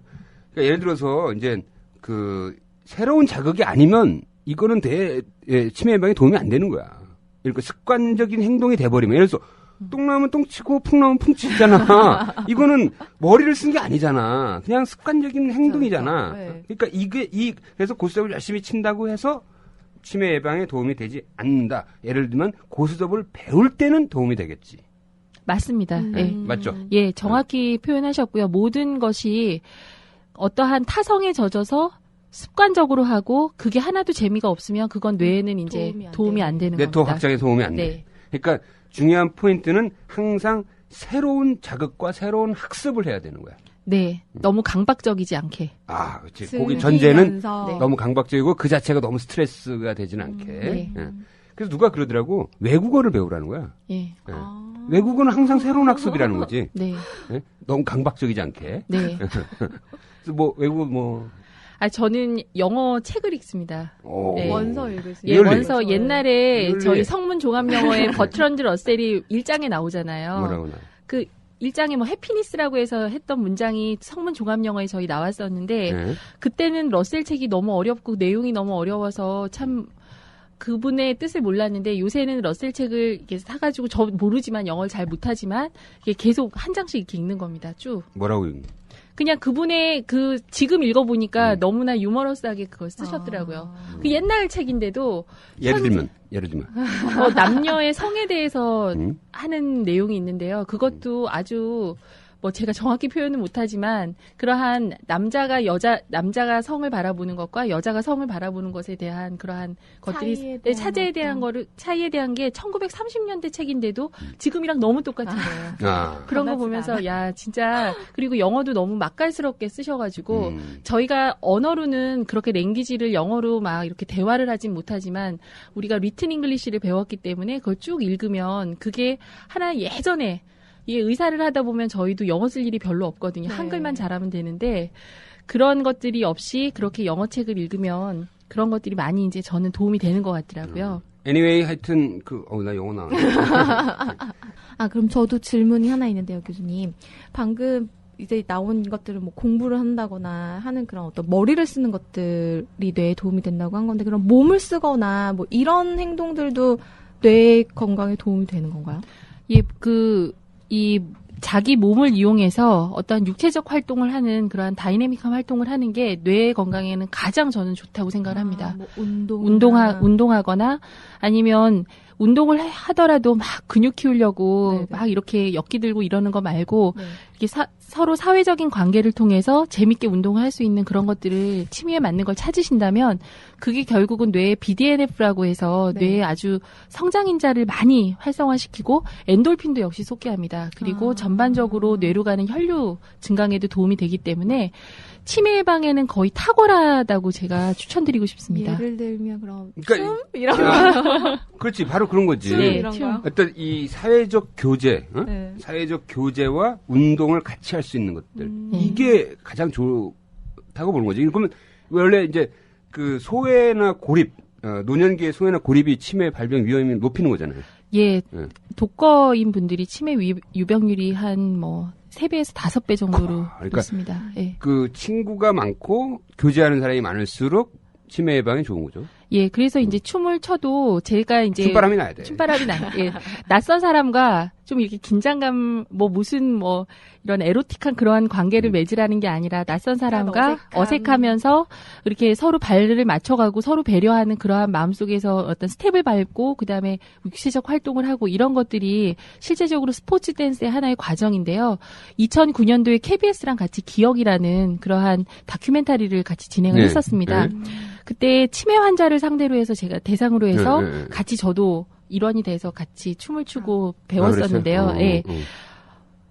그러니까 예를 들어서 이제 그 새로운 자극이 아니면 이거는 치매 예방에 도움이 안 되는 거야. 그러니까 습관적인 행동이 돼버리면 예를 들어서 똥 나오면 똥 치고 풍 나오면 풍 치잖아. 이거는 머리를 쓴 게 아니잖아. 그냥 습관적인 행동이잖아. 네. 그러니까 그래서 고스톱을 열심히 친다고 해서 치매 예방에 도움이 되지 않는다. 예를 들면 고스톱을 배울 때는 도움이 되겠지. 맞습니다. 예. 맞죠? 예, 정확히 표현하셨고요. 모든 것이 어떠한 타성에 젖어서 습관적으로 하고 그게 하나도 재미가 없으면 그건 뇌에는 이제 도움이 안 되는 겁니다. 네트워크 확장에 도움이 안 돼. 그러니까 중요한 포인트는 항상 새로운 자극과 새로운 학습을 해야 되는 거야. 네. 너무 강박적이지 않게. 아, 그렇지. 거기 전제는 너무 강박적이고 그 자체가 너무 스트레스가 되지는 않게. 네. 그래서 누가 그러더라고. 외국어를 배우라는 거야. 예. 네. 외국어는 항상 새로운 학습이라는 거지. 네. 네? 너무 강박적이지 않게. 네. 그래서 외국어 저는 영어 책을 읽습니다. 네. 원서 읽으세요? 예, 원서 옛날에 저희 성문 종합 영어에 버트런드 러셀이 1장에 나오잖아요. 뭐라고 나와요? 그 1장에 해피니스라고 해서 했던 문장이 성문 종합 영어에 저희 나왔었는데 그때는 러셀 책이 너무 어렵고 내용이 너무 어려워서 참 그분의 뜻을 몰랐는데 요새는 러셀 책을 이렇게 사가지고 저 모르지만 영어를 잘 못하지만 이게 계속 한 장씩 이렇게 읽는 겁니다. 쭉. 뭐라고 읽는? 그냥 그분의 지금 읽어보니까 너무나 유머러스하게 그걸 쓰셨더라고요. 그 옛날 책인데도. 예를 들면. 남녀의 성에 대해서 하는 내용이 있는데요. 그것도 아주 제가 정확히 표현은 못하지만 그러한 남자가 성을 바라보는 것과 여자가 성을 바라보는 것에 대한 그러한 것들이 차이에 대한 게 1930년대 책인데도 지금이랑 너무 똑같은 거예요. 그런 거 보면서 야 진짜 그리고 영어도 너무 맛깔스럽게 쓰셔가지고 저희가 언어로는 그렇게 랭귀지를 영어로 막 이렇게 대화를 하진 못하지만 우리가 리튼 잉글리시를 배웠기 때문에 그걸 쭉 읽으면 그게 하나 예전에 이게 의사를 하다 보면 저희도 영어 쓸 일이 별로 없거든요. 한글만 잘하면 되는데 그런 것들이 없이 그렇게 영어 책을 읽으면 그런 것들이 많이 이제 저는 도움이 되는 것 같더라고요. Anyway, 하여튼 나 영어 나오네. 그럼 저도 질문이 하나 있는데요, 교수님. 방금 이제 나온 것들은 공부를 한다거나 하는 그런 어떤 머리를 쓰는 것들이 뇌에 도움이 된다고 한 건데 그럼 몸을 쓰거나 이런 행동들도 뇌 건강에 도움이 되는 건가요? 예, 이 자기 몸을 이용해서 어떤 육체적 활동을 하는 그러한 다이내믹한 활동을 하는 게 뇌 건강에는 가장 저는 좋다고 생각을 합니다. 운동하거나 아니면 운동을 하더라도 막 근육 키우려고 네네. 막 이렇게 엮기 들고 이러는 거 말고 네. 이렇게 서로 사회적인 관계를 통해서 재밌게 운동을 할 수 있는 그런 것들을 취미에 맞는 걸 찾으신다면 그게 결국은 뇌의 BDNF라고 해서 네. 뇌에 아주 성장인자를 많이 활성화시키고 엔돌핀도 역시 솟게 합니다. 그리고 전반적으로 뇌로 가는 혈류 증강에도 도움이 되기 때문에 치매 예방에는 거의 탁월하다고 제가 추천드리고 싶습니다. 예를 들면 그럼 그러니까 춤 이런 거. 그렇지, 바로 그런 거지. 춤 네, 이런 춤. 거요. 어떤 이 사회적 교제, 어? 네. 사회적 교제와 운동을 같이 할 수 있는 것들. 네. 이게 가장 좋다고 보는 거지. 그러면 원래 이제 그 소외나 고립, 노년기의 소외나 고립이 치매 발병 위험을 높이는 거잖아요. 예, 네. 독거인 분들이 치매 유병률이 한 3배에서 5배 정도로 그러니까 높습니다. 예. 그 친구가 많고 교제하는 사람이 많을수록 치매 예방에 좋은 거죠. 예, 그래서 이제 춤을 춰도 제가 이제 춤바람이 나야 돼. 춤바람이 나요. 예. 낯선 사람과 좀 이렇게 긴장감, 무슨 이런 에로틱한 그러한 관계를 맺으라는 게 아니라 낯선 사람과 어색하면서 이렇게 서로 발을 맞춰가고 서로 배려하는 그러한 마음속에서 어떤 스텝을 밟고 그다음에 육체적 활동을 하고 이런 것들이 실제적으로 스포츠 댄스의 하나의 과정인데요. 2009년도에 KBS랑 같이 기억이라는 그러한 다큐멘터리를 같이 진행을 네. 했었습니다. 네. 그때 치매 환자를 상대로 해서 제가 대상으로 해서 네, 네, 네. 같이 저도 일원이 돼서 같이 춤을 추고 배웠었는데요. 아, 예.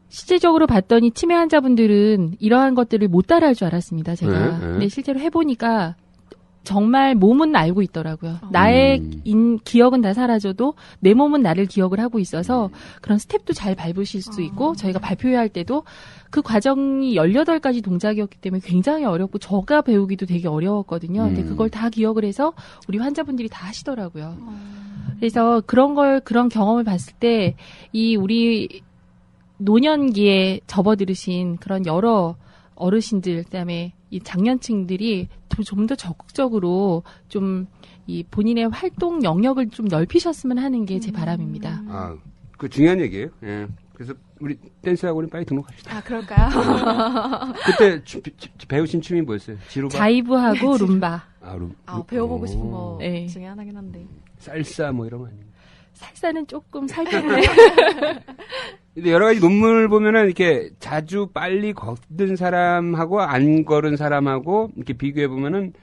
실제적으로 봤더니 치매 환자분들은 이러한 것들을 못 따라할 줄 알았습니다. 제가. 네, 네. 근데 실제로 해보니까 정말 몸은 알고 있더라고요. 나의 기억은 다 사라져도 내 몸은 나를 기억을 하고 있어서 그런 스텝도 잘 밟으실 수 있고 저희가 발표할 때도 그 과정이 18가지 동작이었기 때문에 굉장히 어렵고 저가 배우기도 되게 어려웠거든요. 근데 그걸 다 기억을 해서 우리 환자분들이 다 하시더라고요. 그래서 그런 경험을 봤을 때 우리 노년기에 접어들으신 그런 여러 어르신들, 그다음에 이 장년층들이 좀 더 적극적으로 좀 이 본인의 활동 영역을 좀 넓히셨으면 하는 게 제 바람입니다. 아, 그 중요한 얘기예요. 예. 그래서 우리 댄스 학원에 빨리 등록합시다. 아, 그럴까요? 그때 배우신 춤이 뭐였어요? 지루바? 자이브하고 룸바. 배워보고 싶은 거 네. 중에 하나긴 한데. 살사 뭐 이런 거 아니에요? 살사는 조금 살펴보네. 근데 여러 가지 논문을 보면은 이렇게 자주 빨리 걷는 사람하고 안 걸은 사람하고 이렇게 비교해 보면은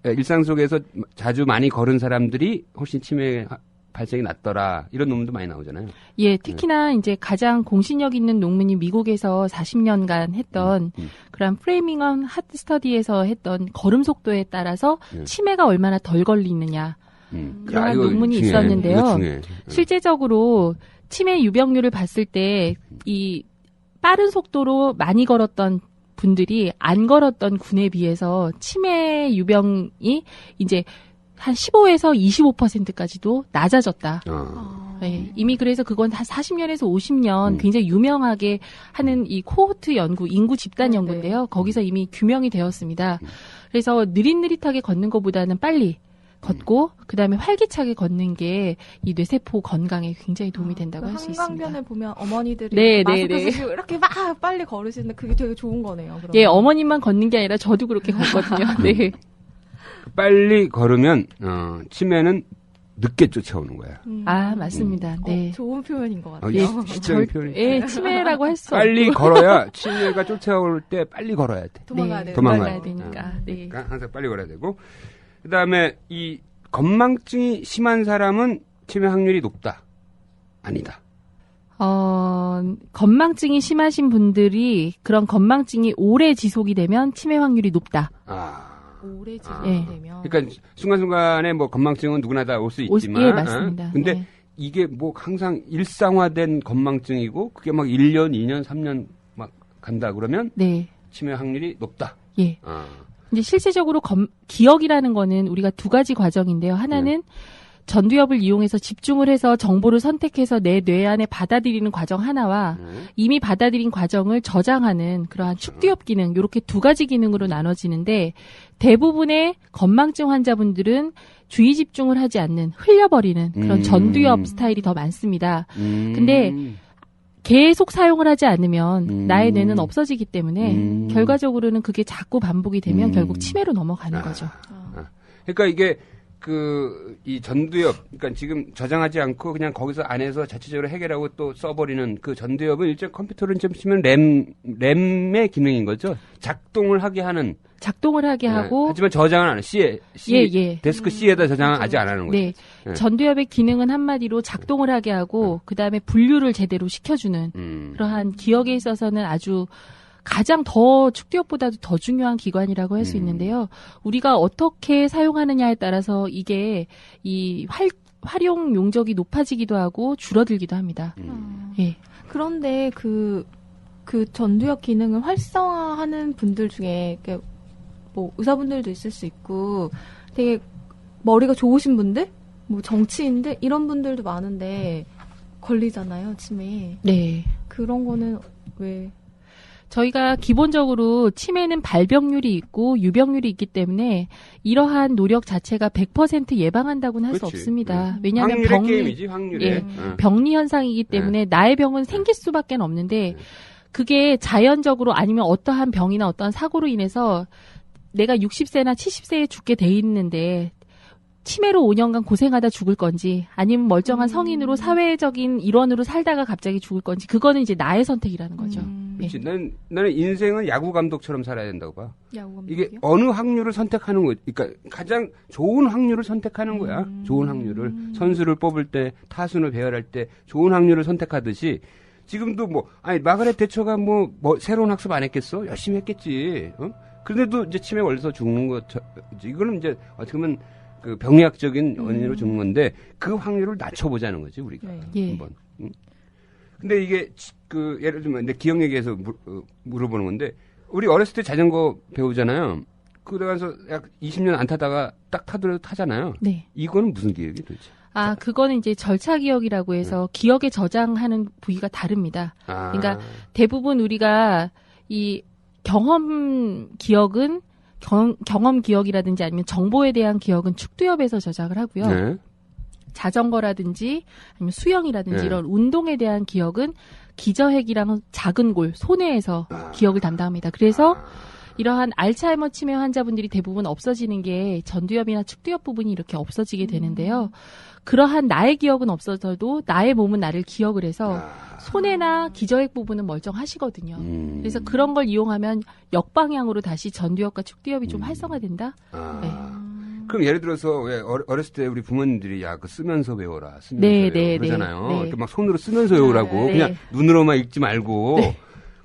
일상 속에서 자주 많이 걸은 사람들이 훨씬 치매 발생이 낮더라. 이런 논문도 많이 나오잖아요. 예, 특히나 이제 가장 공신력 있는 논문이 미국에서 40년간 했던 그런 프레이밍엄 하트 스터디에서 했던 걸음 속도에 따라서 치매가 얼마나 덜 걸리느냐. 그런 논문이 있었는데요. 실제적으로 치매 유병률을 봤을 때 이 빠른 속도로 많이 걸었던 분들이 안 걸었던 군에 비해서 치매 유병이 이제 한 15에서 25%까지도 낮아졌다. 네, 이미 그래서 그건 한 40년에서 50년 굉장히 유명하게 하는 이 코호트 연구, 인구 집단 연구인데요. 거기서 이미 규명이 되었습니다. 그래서 느릿느릿하게 걷는 것보다는 빨리 걷고 그다음에 활기차게 걷는 게 이 뇌세포 건강에 굉장히 도움이 된다고 할 수 있습니다. 한강변에 보면 어머니들이 네, 마스크 네, 네. 쓰시고 이렇게 막 빨리 걸으시는데 그게 되게 좋은 거네요. 그러면. 예, 어머님만 걷는 게 아니라 저도 그렇게 걷거든요. 네. 빨리 걸으면 치매는 늦게 쫓아오는 거야. 아, 맞습니다. 네. 좋은 표현인 것 같아요. 예, 시적인 표현이. 예, 치매라고 할 수 빨리 없고. 걸어야 치매가 쫓아올 때 빨리 걸어야 돼. 도망가야 네, 돼요. 도망가야 되니까. 네. 그러니까 항상 빨리 걸어야 되고. 그다음에 이 건망증이 심한 사람은 치매 확률이 높다. 아니다. 건망증이 심하신 분들이 그런 건망증이 오래 지속이 되면 치매 확률이 높다. 오래 예. 지속되면. 그러니까 순간순간에 뭐 건망증은 누구나 다 올 수 있지만. 예, 맞습니다. 근데 네. 이게 뭐 항상 일상화된 건망증이고 그게 막 1년, 2년, 3년 막 간다 그러면 네. 치매 확률이 높다. 예. 이제 실제적으로 기억이라는 거는 우리가 두 가지 과정인데요. 하나는 전두엽을 이용해서 집중을 해서 정보를 선택해서 내 뇌 안에 받아들이는 과정 하나와 이미 받아들인 과정을 저장하는 그러한 축두엽 기능, 이렇게 두 가지 기능으로 나눠지는데 대부분의 건망증 환자분들은 주의 집중을 하지 않는 흘려버리는 그런 전두엽 스타일이 더 많습니다. 근데 계속 사용을 하지 않으면 나의 뇌는 없어지기 때문에 결과적으로는 그게 자꾸 반복이 되면 결국 치매로 넘어가는 거죠. 그러니까 이게 이 전두엽, 그러니까 지금 저장하지 않고 그냥 거기서 안에서 자체적으로 해결하고 또 써버리는 그 전두엽은 일종 컴퓨터로 좀 치면 램의 기능인 거죠. 작동을 하게 하고. 하지만 저장은 안 해. 데스크 C에다 저장은 아직 안 하는 거죠. 네. 전두엽의 기능은 한마디로 작동을 하게 하고, 그 다음에 분류를 제대로 시켜주는 그러한 기억에 있어서는 아주 가장 축두엽보다도 더 중요한 기관이라고 할 수 있는데요. 우리가 어떻게 사용하느냐에 따라서 이게 활용 용적이 높아지기도 하고 줄어들기도 합니다. 예. 그런데 그 전두엽 기능을 활성화하는 분들 중에 뭐 의사분들도 있을 수 있고 되게 머리가 좋으신 분들, 뭐 정치인들 이런 분들도 많은데 걸리잖아요, 치매. 네. 그런 거는 왜? 저희가 기본적으로 치매는 발병률이 있고 유병률이 있기 때문에 이러한 노력 자체가 100% 예방한다고는 할 수 없습니다. 왜냐하면 병리 현상이기 때문에 나의 병은 생길 수밖에 없는데 그게 자연적으로 아니면 어떠한 병이나 어떠한 사고로 인해서 내가 60세나 70세에 죽게 돼 있는데 치매로 5년간 고생하다 죽을 건지 아니면 멀쩡한 성인으로 사회적인 일원으로 살다가 갑자기 죽을 건지 그거는 이제 나의 선택이라는 거죠. 그렇지. 나는 인생은 야구 감독처럼 살아야 된다고 봐. 야구 감독이요? 이게 어느 확률을 선택하는 거, 그러니까 가장 좋은 확률을 선택하는 거야. 좋은 확률을 선수를 뽑을 때, 타순을 배열할 때 좋은 확률을 선택하듯이 지금도 마가렛 대처가 새로운 학습 안 했겠어? 열심히 했겠지. 그런데도 이제 치매 걸려서 죽는 거, 이거는 이제 어떻게 보면 그 병리학적인 원인으로 죽는 건데 그 확률을 낮춰보자는 거지 우리가 한번. 근데 이게 예를 들면 내 기억 얘기해서 물어보는 건데 우리 어렸을 때 자전거 배우잖아요. 그래서 약 20년 안 타다가 딱 타더라도 타잖아요. 네. 이거는 무슨 기억이 도대체? 그거는 이제 절차 기억이라고 해서 기억에 저장하는 부위가 다릅니다. 그러니까 대부분 우리가 이 경험 기억은 경험 기억이라든지 아니면 정보에 대한 기억은 축두엽에서 저장을 하고요. 네. 자전거라든지 아니면 수영이라든지 이런 운동에 대한 기억은 기저핵이랑 작은 골, 소뇌에서 기억을 담당합니다. 그래서 이러한 알츠하이머 치매 환자분들이 대부분 없어지는 게 전두엽이나 축두엽 부분이 이렇게 없어지게 되는데요. 그러한 나의 기억은 없어져도 나의 몸은 나를 기억을 해서 손해나 기저핵 부분은 멀쩡하시거든요. 그래서 그런 걸 이용하면 역방향으로 다시 전두엽과 축두엽이 좀 활성화된다. 네. 그럼 예를 들어서 왜 어렸을 때 우리 부모님들이 그 쓰면서 외워라, 쓰면서 외워 그러잖아요. 이렇게 막 손으로 쓰면서 외우라고 그냥 눈으로만 읽지 말고.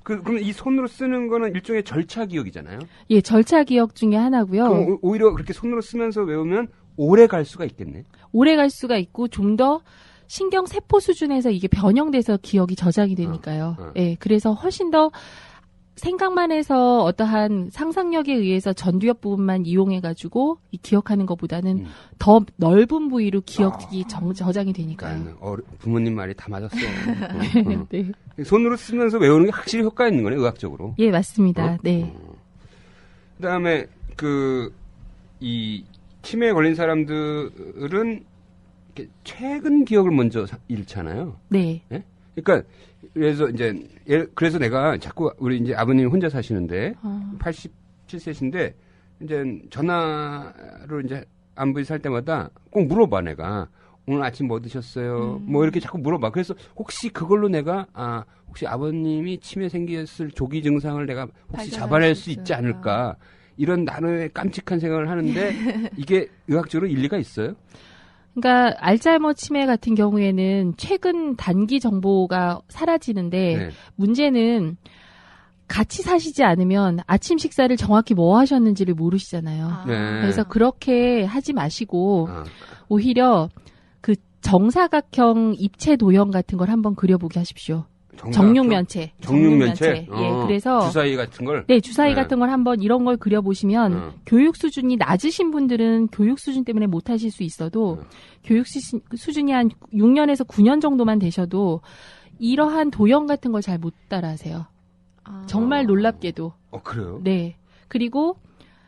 그럼 이 손으로 쓰는 거는 일종의 절차 기억이잖아요. 예, 절차 기억 중에 하나고요. 그럼 오히려 그렇게 손으로 쓰면서 외우면 오래 갈 수가 있겠네. 오래 갈 수가 있고 좀 더 신경 세포 수준에서 이게 변형돼서 기억이 저장이 되니까요. 예, 그래서 훨씬 더 생각만 해서 어떠한 상상력에 의해서 전두엽 부분만 이용해가지고 기억하는 것보다는 더 넓은 부위로 기억이 저장이 되니까요. 부모님 말이 다 맞았어. 네. 손으로 쓰면서 외우는 게 확실히 효과 있는 거네, 의학적으로. 예, 맞습니다. 네. 그다음에 이 치매에 걸린 사람들은 최근 기억을 먼저 잃잖아요. 네. 네? 그러니까 그래서 내가 자꾸 우리 이제 아버님이 혼자 사시는데 87세신데 이제 전화로 이제 안부에 살 때마다 꼭 물어봐 내가 오늘 아침 뭐 드셨어요? 뭐 이렇게 자꾸 물어봐. 그래서 혹시 그걸로 내가 혹시 아버님이 치매 생겼을 조기 증상을 내가 혹시 잡아낼 수 있지 않을까 이런 나름의 깜찍한 생각을 하는데 이게 의학적으로 일리가 있어요? 그러니까 알츠하이머 치매 같은 경우에는 최근 단기 정보가 사라지는데 문제는 같이 사시지 않으면 아침 식사를 정확히 뭐 하셨는지를 모르시잖아요. 그래서 그렇게 하지 마시고 오히려 그 정사각형 입체 도형 같은 걸 한번 그려보게 하십시오. 정육면체. 예, 그래서 주사위 같은 걸. 네, 주사위 같은 걸 한번 이런 걸 그려보시면 교육 수준이 낮으신 분들은 교육 수준 때문에 못 하실 수 있어도 교육 수준이 한 6년에서 9년 정도만 되셔도 이러한 도형 같은 걸 잘 못 따라하세요. 정말 놀랍게도. 그래요? 네. 그리고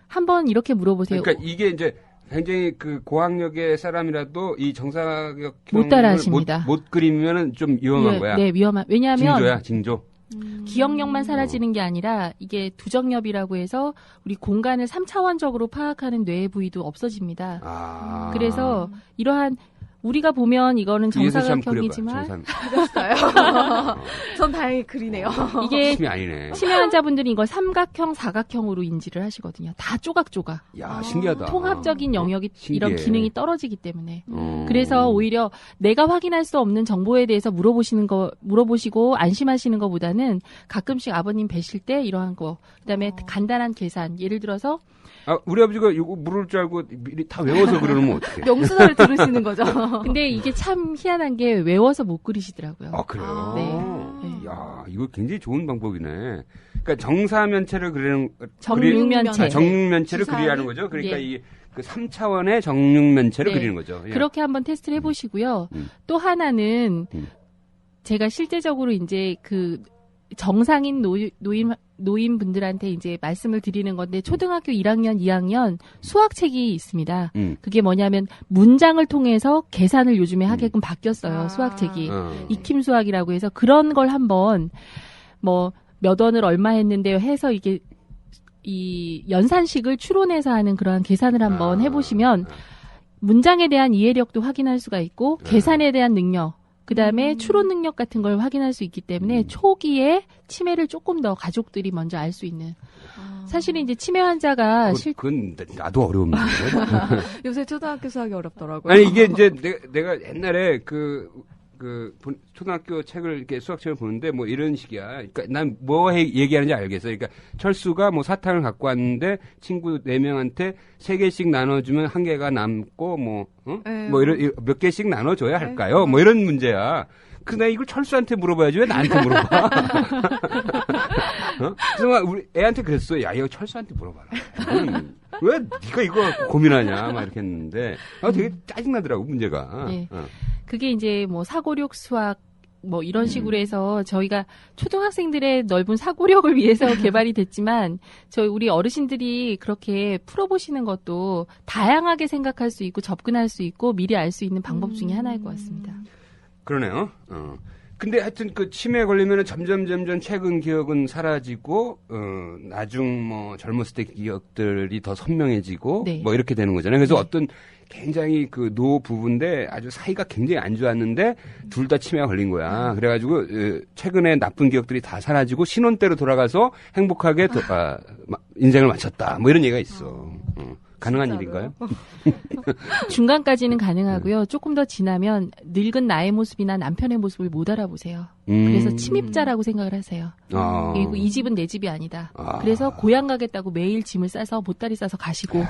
한번 이렇게 물어보세요. 그러니까 이게 이제 굉장히 그 고학력의 사람이라도 이 정사각형을 못 따라하십니다. 못 그리면은 좀 위험한 거야. 네, 위험한. 왜냐하면 징조. 기억력만 사라지는 게 아니라 이게 두정엽이라고 해서 우리 공간을 3차원적으로 파악하는 뇌의 부위도 없어집니다. 그래서 이러한 우리가 보면 이거는 정사각형이지만 그렸어요. 전 다행히 그리네요. 이게 치매 아니네. 치매 환자분들이 이걸 삼각형, 사각형으로 인지를 하시거든요. 다 조각조각. 야, 신기하다. 통합적인 영역이 신기해. 이런 기능이 떨어지기 때문에. 그래서 오히려 내가 확인할 수 없는 정보에 대해서 물어보시고 안심하시는 것보다는 가끔씩 아버님 뵈실 때 이러한 거, 그다음에 간단한 계산, 예를 들어서 우리 아버지가 이거 물을 줄 알고 미리 다 외워서 그러면 어떡해? 명수사를 들으시는 거죠. 근데 이게 참 희한한 게 외워서 못 그리시더라고요. 아, 그래요? 네. 야, 이거 굉장히 좋은 방법이네. 그러니까 정사면체를 그리는 정육면체. 정육면체를 주사위? 그리하는 거죠. 그러니까 예. 이 그 3차원의 정육면체를 네. 그리는 거죠. 예. 그렇게 한번 테스트를 해보시고요. 음. 또 하나는 제가 실제적으로 이제 그 정상인 노인분들한테 이제 말씀을 드리는 건데 초등학교 1학년, 2학년 수학책이 있습니다. 그게 뭐냐면 문장을 통해서 계산을 요즘에 하게끔 바뀌었어요. 수학책이. 익힘 수학이라고 해서 그런 걸 한번 뭐 몇 원을 얼마 했는데요 해서 이게 이 연산식을 추론해서 하는 그러한 계산을 한번 해보시면 문장에 대한 이해력도 확인할 수가 있고 계산에 대한 능력, 그 다음에 추론 능력 같은 걸 확인할 수 있기 때문에 초기에 치매를 조금 더 가족들이 먼저 알 수 있는. 사실은 이제 치매 환자가 그건 나도 어려운데. 요새 초등학교 수학이 어렵더라고요. 아니 이게 이제 내가 옛날에 초등학교 책을 이렇게 수학책을 보는데 뭐 이런 식이야. 그러니까 난 뭐 얘기하는지 알겠어. 그러니까 철수가 뭐 사탕을 갖고 왔는데 친구 4명한테 3개씩 나눠주면 1개가 남고 뭐 이런 몇 개씩 나눠줘야 할까요? 뭐 이런 문제야. 근데 이걸 철수한테 물어봐야지 왜 나한테 물어봐? 그래서 우리 애한테 그랬어. 야, 이거 철수한테 물어봐라. 왜 네가 이거 갖고 고민하냐? 막 이렇게 했는데 되게 짜증나더라고 문제가. 네. 그게 이제 뭐 사고력 수학 뭐 이런 식으로 해서 저희가 초등학생들의 넓은 사고력을 위해서 개발이 됐지만 우리 어르신들이 그렇게 풀어보시는 것도 다양하게 생각할 수 있고 접근할 수 있고 미리 알 수 있는 방법 중에 하나일 것 같습니다. 그러네요. 근데 하여튼 그 치매에 걸리면은 점점 최근 기억은 사라지고, 나중 뭐 젊었을 때 기억들이 더 선명해지고, 네. 뭐 이렇게 되는 거잖아요. 그래서 어떤 굉장히 그 노 부부인데 아주 사이가 굉장히 안 좋았는데 둘 다 치매가 걸린 거야. 그래가지고 최근에 나쁜 기억들이 다 사라지고 신혼 때로 돌아가서 행복하게 인생을 마쳤다. 뭐 이런 얘기가 있어. 가능한 일인가요? 중간까지는 가능하고요. 조금 더 지나면 늙은 나의 모습이나 남편의 모습을 못 알아보세요. 그래서 침입자라고 생각을 하세요. 그리고 이 집은 내 집이 아니다. 그래서 고향 가겠다고 매일 짐을 싸서 보따리 싸서 가시고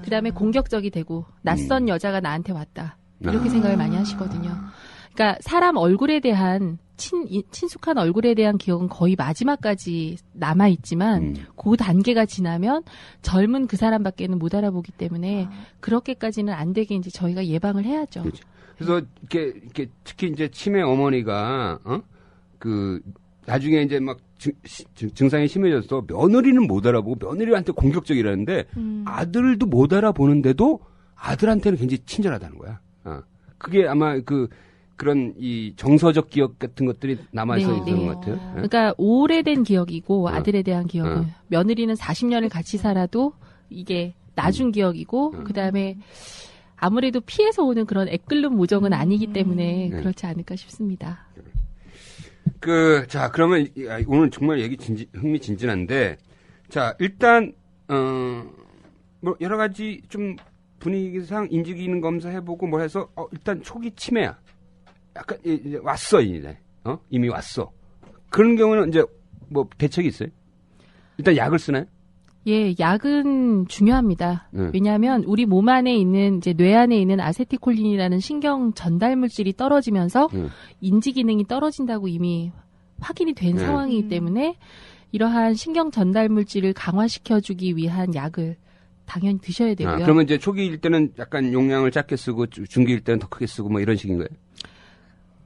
그다음에 공격적이 되고 낯선 여자가 나한테 왔다. 이렇게 생각을 많이 하시거든요. 그러니까 사람 얼굴에 대한 친숙한 얼굴에 대한 기억은 거의 마지막까지 남아있지만 그 단계가 지나면 젊은 그 사람밖에는 못 알아보기 때문에 그렇게까지는 안 되게 이제 저희가 예방을 해야죠. 그렇죠. 그래서 이렇게 특히 이제 치매 어머니가 나중에 이제 막 증상이 심해져서 며느리는 못 알아보고 며느리한테 공격적이라는데 아들도 못 알아보는데도 아들한테는 굉장히 친절하다는 거야. 그게 아마 그런 이 정서적 기억 같은 것들이 남아서 있는 것 같아요. 그러니까 오래된 기억이고 아들에 대한 기억은 며느리는 40년을 같이 살아도 이게 나중 기억이고 그다음에 아무래도 피해서 오는 그런 애끓는 모정은 아니기 때문에 그렇지 않을까 싶습니다. 자, 그러면 오늘 정말 얘기 흥미진진한데 자, 일단 뭐 여러 가지 좀 분위기상 인지 기능 검사 해보고 뭐 해서 일단 초기 치매야. 약간 이제 왔어 이제 이미 왔어. 그런 경우는 이제 뭐 대책이 있어요? 일단 약을 쓰나요? 예, 약은 중요합니다. 왜냐하면 우리 몸 안에 있는 이제 뇌 안에 있는 아세틸콜린이라는 신경 전달 물질이 떨어지면서 인지 기능이 떨어진다고 이미 확인이 된 상황이기 때문에 이러한 신경 전달 물질을 강화시켜주기 위한 약을 당연히 드셔야 되고요. 그러면 이제 초기일 때는 약간 용량을 작게 쓰고 중기일 때는 더 크게 쓰고 뭐 이런 식인 거예요?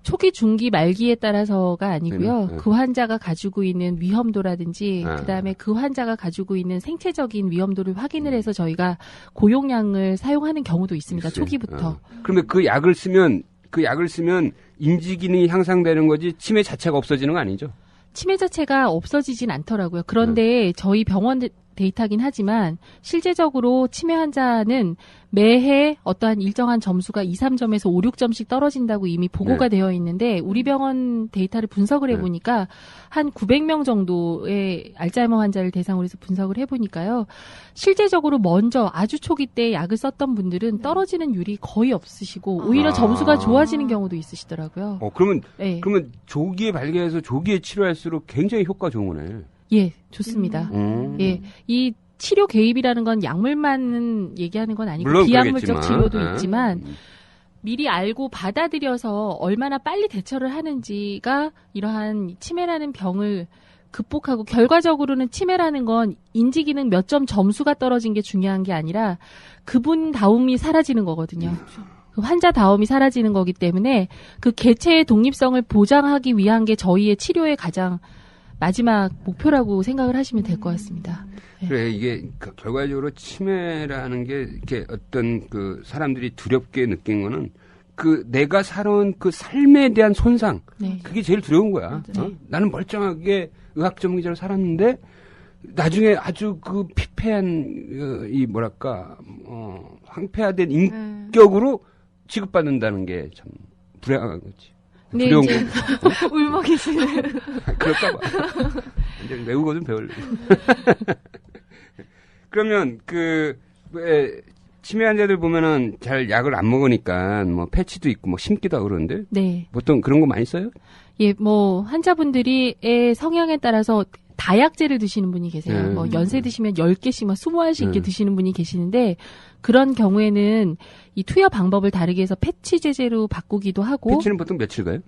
초기, 중기, 말기에 따라서가 아니고요. 그 환자가 가지고 있는 위험도라든지 그다음에 그 환자가 가지고 있는 생체적인 위험도를 확인을 해서 저희가 고용량을 사용하는 경우도 있습니다. 초기부터. 그러면 그 약을 쓰면 인지 기능이 향상되는 거지 치매 자체가 없어지는 거 아니죠? 치매 자체가 없어지진 않더라고요. 그런데 저희 병원 데이터긴 하지만 실제적으로 치매 환자는 매해 어떠한 일정한 점수가 2, 3점에서 5, 6점씩 떨어진다고 이미 보고가 되어 있는데 우리 병원 데이터를 분석을 해보니까 한 900명 정도의 알츠하이머 환자를 대상으로 해서 분석을 해보니까요. 실제적으로 먼저 아주 초기 때 약을 썼던 분들은 떨어지는 율이 거의 없으시고 오히려 점수가 좋아지는 경우도 있으시더라고요. 그러면 조기에 발견해서 조기에 치료할수록 굉장히 효과 좋은 거네. 예, 좋습니다. 예, 이 치료 개입이라는 건 약물만 얘기하는 건 아니고 비약물적 치료도 있지만 미리 알고 받아들여서 얼마나 빨리 대처를 하는지가 이러한 치매라는 병을 극복하고 결과적으로는 치매라는 건 인지기능 몇 점 점수가 떨어진 게 중요한 게 아니라 그분다움이 사라지는 거거든요. 그 환자다움이 사라지는 거기 때문에 그 개체의 독립성을 보장하기 위한 게 저희의 치료의 가장 마지막 목표라고 생각을 하시면 될 것 같습니다. 네. 그래, 이게 결과적으로 치매라는 게 이렇게 어떤 그 사람들이 두렵게 느낀 거는 그 내가 살아온 그 삶에 대한 손상. 네. 그게 제일 두려운 거야. 나는 멀쩡하게 의학 전문기자로 살았는데 나중에 아주 그 피폐한 이 뭐랄까 황폐화된 인격으로 취급받는다는 게 참 불행한 거지. 네, 두려운 이제 울먹 계시는. 그럴까봐. 이제 외우고 좀 배우려고. 그러면 왜 치매 환자들 보면은 잘 약을 안 먹으니까 뭐 패치도 있고 뭐 심기도 하고 그러는데. 네. 보통 그런 거 많이 써요? 예, 뭐 환자분들이 성향에 따라서 다약제를 드시는 분이 계세요. 뭐 연세 드시면 10개씩 막 20알씩 이렇게 드시는 분이 계시는데 그런 경우에는 이 투여 방법을 다르게 해서 패치 제제로 바꾸기도 하고. 패치는 보통 며칠 가요?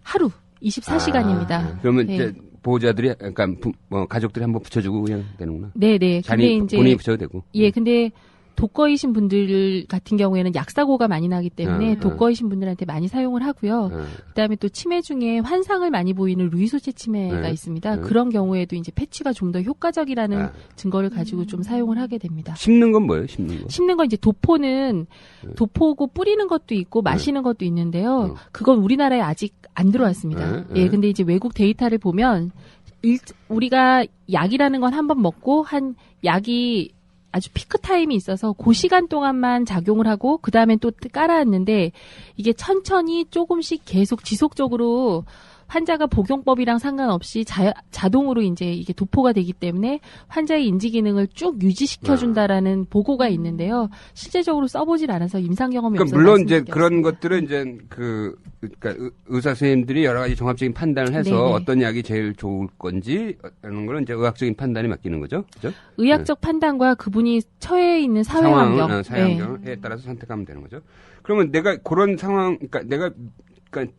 하루 24시간입니다. 그러면 이제 보호자들이 약간 가족들이 한번 붙여주고 그냥 되는구나. 네네. 근데 이제 본인이 붙여도 되고. 예, 근데 독거이신 분들 같은 경우에는 약사고가 많이 나기 때문에 독거이신 분들한테 많이 사용을 하고요. 그다음에 또 치매 중에 환상을 많이 보이는 루이소체 치매가 있습니다. 그런 경우에도 이제 패치가 좀 더 효과적이라는 증거를 가지고 좀 사용을 하게 됩니다. 심는 건 뭐예요? 심는 거? 심는 건 이제 도포는 도포고 뿌리는 것도 있고 마시는 것도 있는데요. 그건 우리나라에 아직 안 들어왔습니다. 예, 근데 이제 외국 데이터를 보면 우리가 약이라는 건 한번 먹고 한 약이 아주 피크 타임이 있어서 그 시간 동안만 작용을 하고 그 다음에 또 깔아앉는데 이게 천천히 조금씩 계속 지속적으로 환자가 복용법이랑 상관없이 자동으로 이제 이게 도포가 되기 때문에 환자의 인지 기능을 쭉 유지시켜준다라는 보고가 있는데요. 실제적으로 써보질 않아서 임상 경험이 없어서 물론 이제 그런 것들은 이제 그러니까 의사 선생님들이 여러 가지 종합적인 판단을 해서 네네. 어떤 약이 제일 좋을 건지 이런 거는 이제 의학적인 판단이 맡기는 거죠. 그죠? 의학적 판단과 그분이 처해 있는 사회 환경, 사회환경에 따라서 선택하면 되는 거죠. 그러면 내가 그런 상황, 그러니까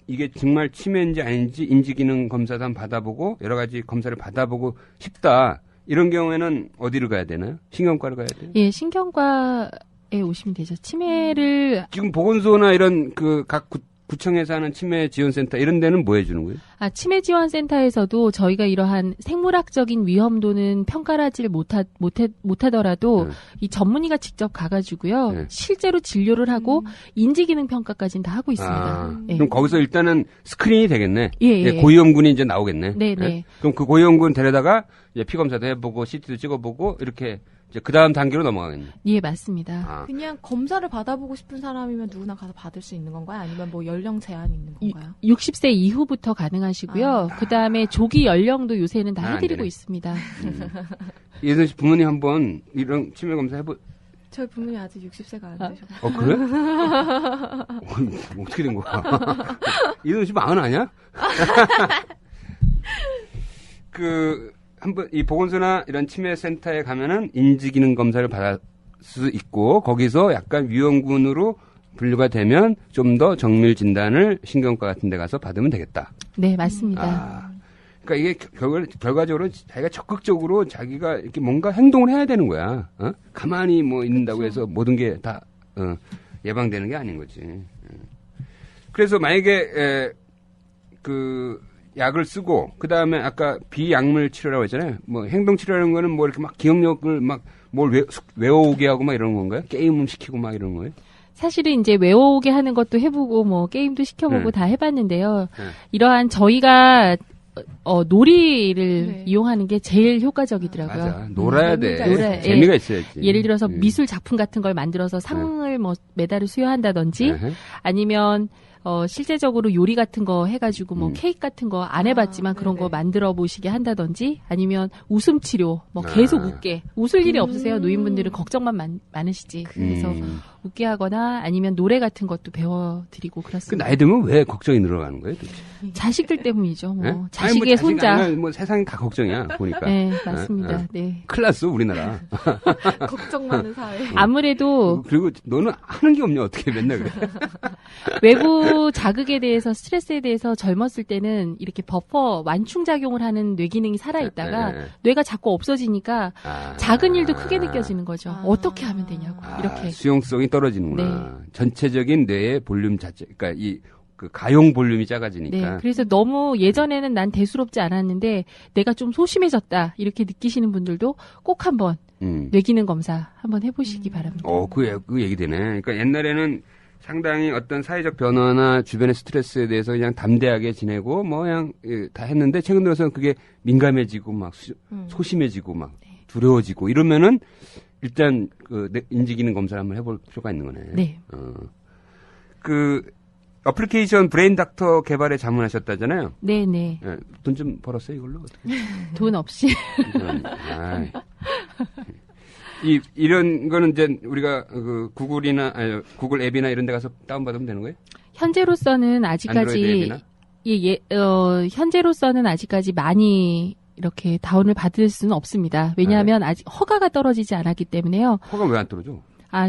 이게 정말 치매인지 아닌지 인지기능 검사도 한번 받아보고 여러 가지 검사를 받아보고 싶다. 이런 경우에는 어디를 가야 되나요? 신경과를 가야 돼요? 예, 신경과에 오시면 되죠. 치매를 지금 보건소나 이런 각 구청에서 하는 치매 지원센터 이런 데는 뭐 해주는 거예요? 치매 지원센터에서도 저희가 이러한 생물학적인 위험도는 평가를 하지를 못하더라도 이 전문의가 직접 가가지고요. 실제로 진료를 하고 인지기능 평가까지는 다 하고 있습니다. 그럼 거기서 일단은 스크린이 되겠네. 예. 고위험군이 이제 나오겠네. 네네. 예? 그럼 그 고위험군 데려다가 이제 피검사도 해보고 CT도 찍어보고 이렇게 이제 그 다음 단계로 넘어가겠네. 예, 맞습니다. 그냥 검사를 받아보고 싶은 사람이면 누구나 가서 받을 수 있는 건가요? 아니면 뭐 연령 제한이 있는 건가요? 60세 이후부터 가능하시고요. 그 다음에 조기 연령도 요새는 다 해드리고 있습니다. 예선 씨 부모님 한번 이런 치매 검사 저희 부모님 아직 60세가 안 되셔서. 그래? 어떻게 된 거야? 예선 씨 40 아니야? 한번 이 보건소나 이런 치매 센터에 가면은 인지기능 검사를 받을 수 있고 거기서 약간 위험군으로 분류가 되면 좀 더 정밀 진단을 신경과 같은 데 가서 받으면 되겠다. 네, 맞습니다. 그러니까 이게 결과적으로 자기가 적극적으로 자기가 이렇게 뭔가 행동을 해야 되는 거야. 가만히 뭐 있는다고 해서 모든 게 다 예방되는 게 아닌 거지. 그래서 만약에 약을 쓰고 그다음에 아까 비약물 치료라고 했잖아요. 뭐 행동 치료라는 거는 뭐 이렇게 막 기억력을 막 뭘 외워오게 하고 막 이런 건가요? 게임을 시키고 막 이런 거예요? 사실은 이제 외워오게 하는 것도 해보고 뭐 게임도 시켜보고 다 해봤는데요. 이러한 저희가 놀이를 네. 이용하는 게 제일 효과적이더라고요. 맞아. 놀아야 돼. 놀아야- 재미가 있어야지. 예를 들어서 미술 작품 같은 걸 만들어서 상을 뭐 메달을 수여한다든지 네. 아니면 실제적으로 요리 같은 거 해가지고 뭐 케이크 같은 거 안 해봤지만 그런 네네. 거 만들어 보시게 한다든지 아니면 웃음 치료 뭐 계속 웃게 웃을 일이 없으세요. 노인분들은 걱정만 많으시지. 그래서 웃게 하거나 아니면 노래 같은 것도 배워드리고 그 그렇습니다. 나이 들면 왜 걱정이 늘어가는 거예요, 도대체? 자식들 때문이죠. 뭐 네? 아니, 자식의 뭐 자식 손자. 아니면 뭐 세상이 다 걱정이야, 보니까. 네, 맞습니다. 네. 큰일 났어, 우리나라. 걱정 많은 사회. 아무래도 그리고 너는 하는 게 없냐, 어떻게 맨날 그래. 외부 자극에 대해서 스트레스에 대해서 젊었을 때는 이렇게 버퍼 완충 작용을 하는 뇌 기능이 살아 있다가 네. 뇌가 자꾸 없어지니까 작은 일도 크게 느껴지는 거죠. 아. 어떻게 하면 되냐고 이렇게. 수용성이 떨어지는구나. 네. 전체적인 뇌의 볼륨 자체, 그러니까 그 가용 볼륨이 네, 작아지니까. 그래서 너무 예전에는 난 대수롭지 않았는데 내가 좀 소심해졌다 이렇게 느끼시는 분들도 꼭 한번 뇌기능 검사 한번 해보시기 바랍니다. 그 얘기 되네. 그러니까 옛날에는 상당히 어떤 사회적 변화나 주변의 스트레스에 대해서 그냥 담대하게 지내고 뭐 그냥 다 했는데 최근 들어서는 그게 민감해지고 막 소심해지고 막 두려워지고 이러면은 일단 그 인지기능 검사를 한번 해볼 필요가 있는 거네. 네. 그 어플리케이션 브레인 닥터 개발에 자문하셨다잖아요. 네네. 예, 돈 좀 벌었어요 이걸로? 어떻게? 돈 없이. 아이. 이런 거는 이제 우리가 그 구글 앱이나 이런 데 가서 다운받으면 되는 거예요? 현재로서는 안드로이드 아직까지 앱이나? 현재로서는 아직까지 많이 이렇게 다운을 받을 수는 없습니다. 왜냐하면 아직 허가가 떨어지지 않았기 때문에요. 허가 왜 안 떨어져?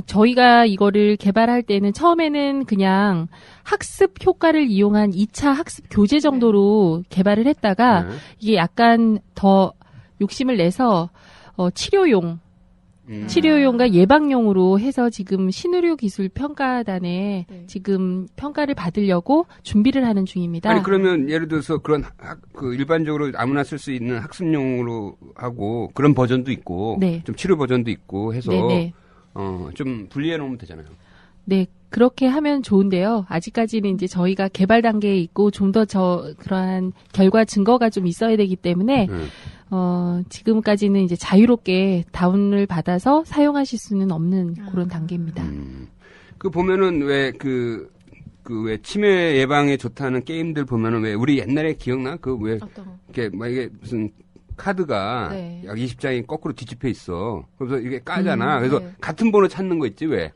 저희가 이거를 개발할 때는 처음에는 그냥 학습 효과를 이용한 2차 학습 교재 정도로 개발을 했다가 이게 약간 더 욕심을 내서 치료용과 예방용으로 해서 지금 신의료기술평가단에 지금 평가를 받으려고 준비를 하는 중입니다. 아니 그러면 예를 들어서 그런 그 일반적으로 아무나 쓸 수 있는 학습용으로 하고 그런 버전도 있고 네. 좀 치료 버전도 있고 해서 네네. 좀 분리해 놓으면 되잖아요. 네, 그렇게 하면 좋은데요. 아직까지는 이제 저희가 개발 단계에 있고 좀 더 그러한 결과 증거가 좀 있어야 되기 때문에 지금까지는 이제 자유롭게 다운을 받아서 사용하실 수는 없는 그런 단계입니다. 그 보면은 왜 왜 치매 예방에 좋다는 게임들 보면은 왜 우리 옛날에 기억나? 그 왜 이렇게 막 이게 무슨 카드가 약 20장이 거꾸로 뒤집혀 있어. 그래서 이게 까잖아. 그래서 같은 번호 찾는 거 있지 왜?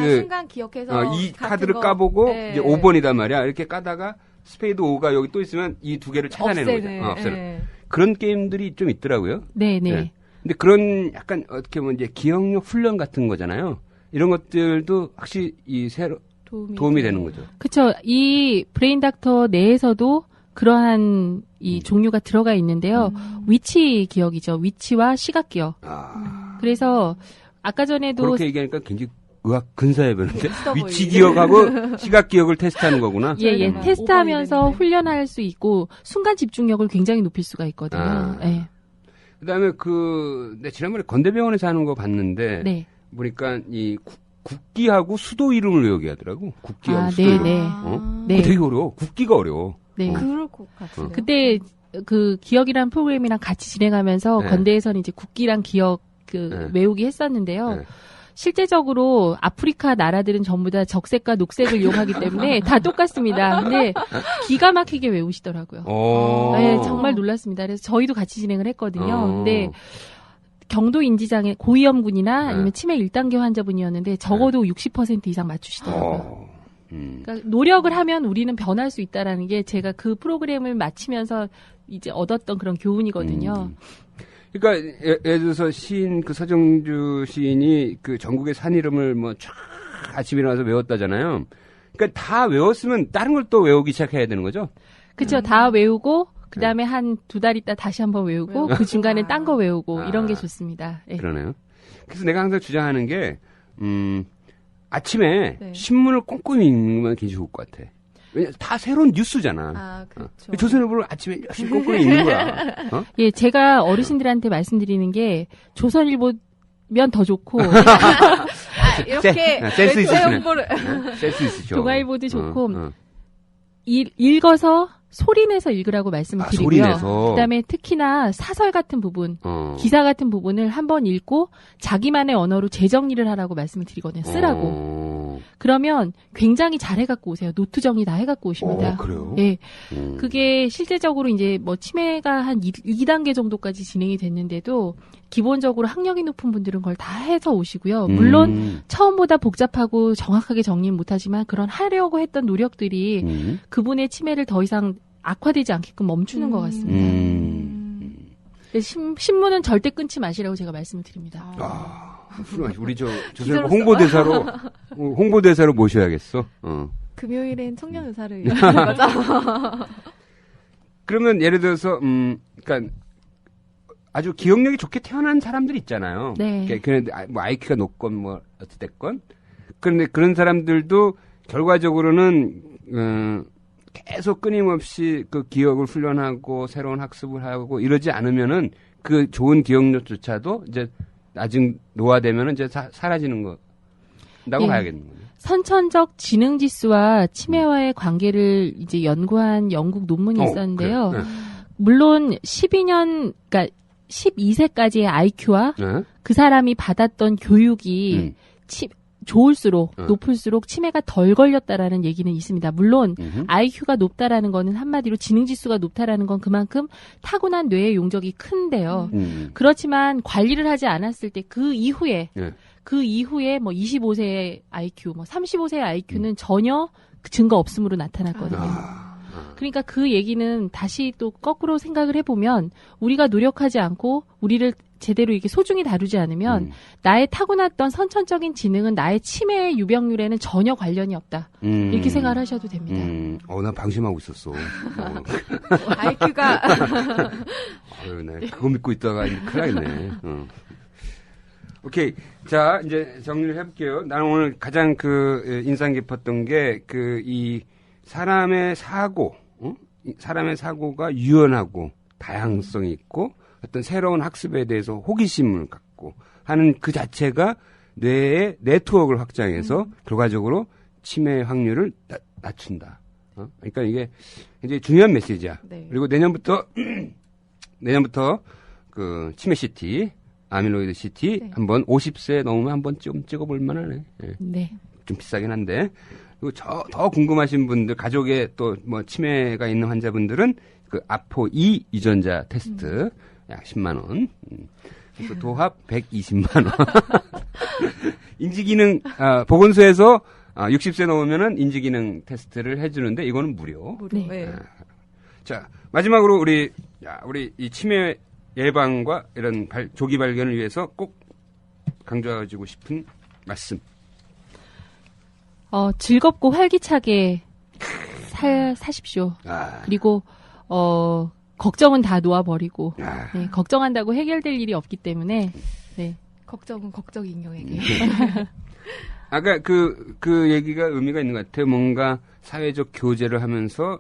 순간 기억해서 이 카드를 까보고 이제 5번이단 말이야. 이렇게 까다가 스페이드 5가 여기 또 있으면 이 두 개를 찾아내는 거죠. 없애는. 그런 게임들이 좀 있더라고요. 네네. 근데 그런 약간 어떻게 보면 이제 기억력 훈련 같은 거잖아요. 이런 것들도 확실히 도움이 되는 거죠. 그렇죠. 이 브레인 닥터 내에서도 그러한 이 종류가 들어가 있는데요. 위치 기억이죠. 위치와 시각 기억. 그래서 아까 전에도 그렇게 얘기하니까 굉장히 의학 근사해 보이는데 위치 기억하고 시각 기억을 테스트하는 거구나. 예. 테스트하면서 훈련할 수 있고 순간 집중력을 굉장히 높일 수가 있거든요. 예. 그다음에 내 지난번에 건대병원에서 하는 거 봤는데 네. 보니까 이 국기하고 수도 이름을 외우게 하더라고. 국기하고 수도 이름. 네. 그거 되게 어려워. 국기가 어려워. 네. 그럴 것 같아요. 그때 그 기억이란 프로그램이랑 같이 진행하면서 건대에서는 이제 국기랑 기억 외우기 했었는데요. 실제적으로 아프리카 나라들은 전부 다 적색과 녹색을 이용하기 때문에 다 똑같습니다. 근데 기가 막히게 외우시더라고요. 네, 정말 놀랐습니다. 그래서 저희도 같이 진행을 했거든요. 근데 경도 인지장애 고위험군이나 아니면 치매 1단계 환자분이었는데 적어도 60% 이상 맞추시더라고요. 그러니까 노력을 하면 우리는 변할 수 있다라는 게 제가 그 프로그램을 마치면서 이제 얻었던 그런 교훈이거든요. 그러니까 예를 들어서 시인 서정주 시인이 그 전국의 산 이름을 뭐 쫙 아침에 일어나서 외웠다잖아요. 그러니까 다 외웠으면 다른 걸 또 외우기 시작해야 되는 거죠? 그렇죠. 다 외우고 그다음에 한 2달 있다 다시 한번 외우고 그 중간에 딴 거 외우고 이런 게 좋습니다. 네. 그러네요. 그래서 내가 항상 주장하는 게 아침에 신문을 꼼꼼히 읽는 건 굉장히 좋을 것 같아. 왜냐면 다 새로운 뉴스잖아. 그렇죠. 조선일보를 아침에 열심히 꼼꼼히 읽는 거야. 예, 제가 어르신들한테 말씀드리는 게 조선일보면 더 좋고 이렇게 센스 있으시네. 홍보를 센스 있으시죠. 동아일보도 좋고 읽어서 소리내서 읽으라고 말씀을 드리고요. 소리내서. 그다음에 특히나 사설 같은 부분, 기사 같은 부분을 한번 읽고 자기만의 언어로 재정리를 하라고 말씀을 드리거든요. 쓰라고. 그러면 굉장히 잘 해갖고 오세요. 노트 정리 다 해갖고 오십니다. 그래요? 예. 그게 실제적으로 이제 뭐 치매가 한 2단계 정도까지 진행이 됐는데도 기본적으로 학력이 높은 분들은 그걸 다 해서 오시고요. 물론 처음보다 복잡하고 정확하게 정리는 못하지만 그런 하려고 했던 노력들이 그분의 치매를 더 이상 악화되지 않게끔 멈추는 것 같습니다. 신문은 절대 끊지 마시라고 제가 말씀을 드립니다. 우리 조선 홍보대사로 모셔야겠어. 금요일엔 청년 의사를 위한 거죠. 그러면 예를 들어서 그러니까 아주 기억력이 좋게 태어난 사람들 있잖아요. 네. 그런데 뭐 IQ가 높건 뭐 어찌됐건 그런데 그런 사람들도 결과적으로는 계속 끊임없이 그 기억을 훈련하고 새로운 학습을 하고 이러지 않으면은 그 좋은 기억력조차도 이제 나중 노화되면은 이제 사라지는 거라고 봐야겠는 거예요. 선천적 지능 지수와 치매와의 관계를 이제 연구한 영국 논문이 있었는데요. 그래. 물론 12세까지의 IQ와 그 사람이 받았던 교육이 좋을수록 높을수록 치매가 덜 걸렸다라는 얘기는 있습니다. 물론 IQ가 높다라는 거는 한마디로 지능지수가 높다라는 건 그만큼 타고난 뇌의 용적이 큰데요. 그렇지만 관리를 하지 않았을 때 그 이후에 뭐 25세의 IQ, 뭐 35세의 IQ는 전혀 증거 없음으로 나타났거든요. 그러니까 그 얘기는 다시 또 거꾸로 생각을 해보면 우리가 노력하지 않고 우리를 제대로 이렇게 소중히 다루지 않으면 나의 타고났던 선천적인 지능은 나의 치매의 유병률에는 전혀 관련이 없다. 이렇게 생각을 하셔도 됩니다. 나 방심하고 있었어. IQ가. 네. 그거 믿고 있다가 큰일 나겠네. 오케이. 자, 이제 정리를 해볼게요. 나는 오늘 가장 인상 깊었던 게 이 사람의 사고가 유연하고 다양성이 있고 어떤 새로운 학습에 대해서 호기심을 갖고 하는 그 자체가 뇌의 네트워크를 확장해서 결과적으로 치매 확률을 낮춘다. 그러니까 이게 굉장히 중요한 메시지야. 네. 그리고 내년부터 그 치매 CT, 아밀로이드 CT 네. 한번 50세 넘으면 한번 좀 찍어볼 만하네. 네. 좀 비싸긴 한데. 그리고 더 궁금하신 분들, 가족에 또 뭐 치매가 있는 환자분들은 그 아포2 유전자 테스트 약 10만 원. 그래서 도합 120만 원. 인지기능 보건소에서 60세 넘으면은 인지기능 테스트를 해주는데 이거는 무료. 네. 네. 자, 마지막으로 우리 이 치매 예방과 이런 조기 발견을 위해서 꼭 강조하고 싶은 말씀. 즐겁고 활기차게 사십시오. 그리고 걱정은 다 놓아버리고 네, 걱정한다고 해결될 일이 없기 때문에 네. 걱정은 걱정인 경에게. 아까 그 얘기가 의미가 있는 것 같아요. 뭔가 사회적 교제를 하면서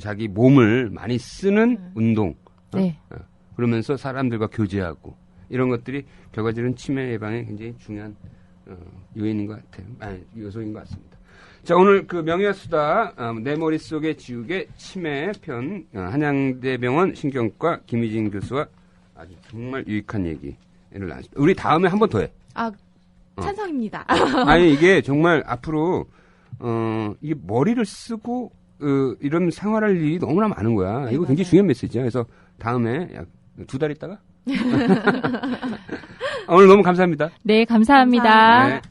자기 몸을 많이 쓰는 운동. 네. 그러면서 사람들과 교제하고 이런 것들이 결과적으로는 치매 예방에 굉장히 중요한 요인인 것 같아요. 요소인 것 같습니다. 자, 오늘 그 명예수다 내 머릿속에 지우개 치매 편 한양대병원 신경과 김희진 교수와 아주 정말 유익한 얘기를 나눴습니다. 우리 다음에 한 번 더 해. 찬성입니다. 아니 이게 정말 앞으로 이게 머리를 쓰고 이런 생활할 일이 너무나 많은 거야. 네, 이거 굉장히 맞아요. 중요한 메시지야. 그래서 다음에 약 2달 있다가 오늘 너무 감사합니다. 네, 감사합니다. 네.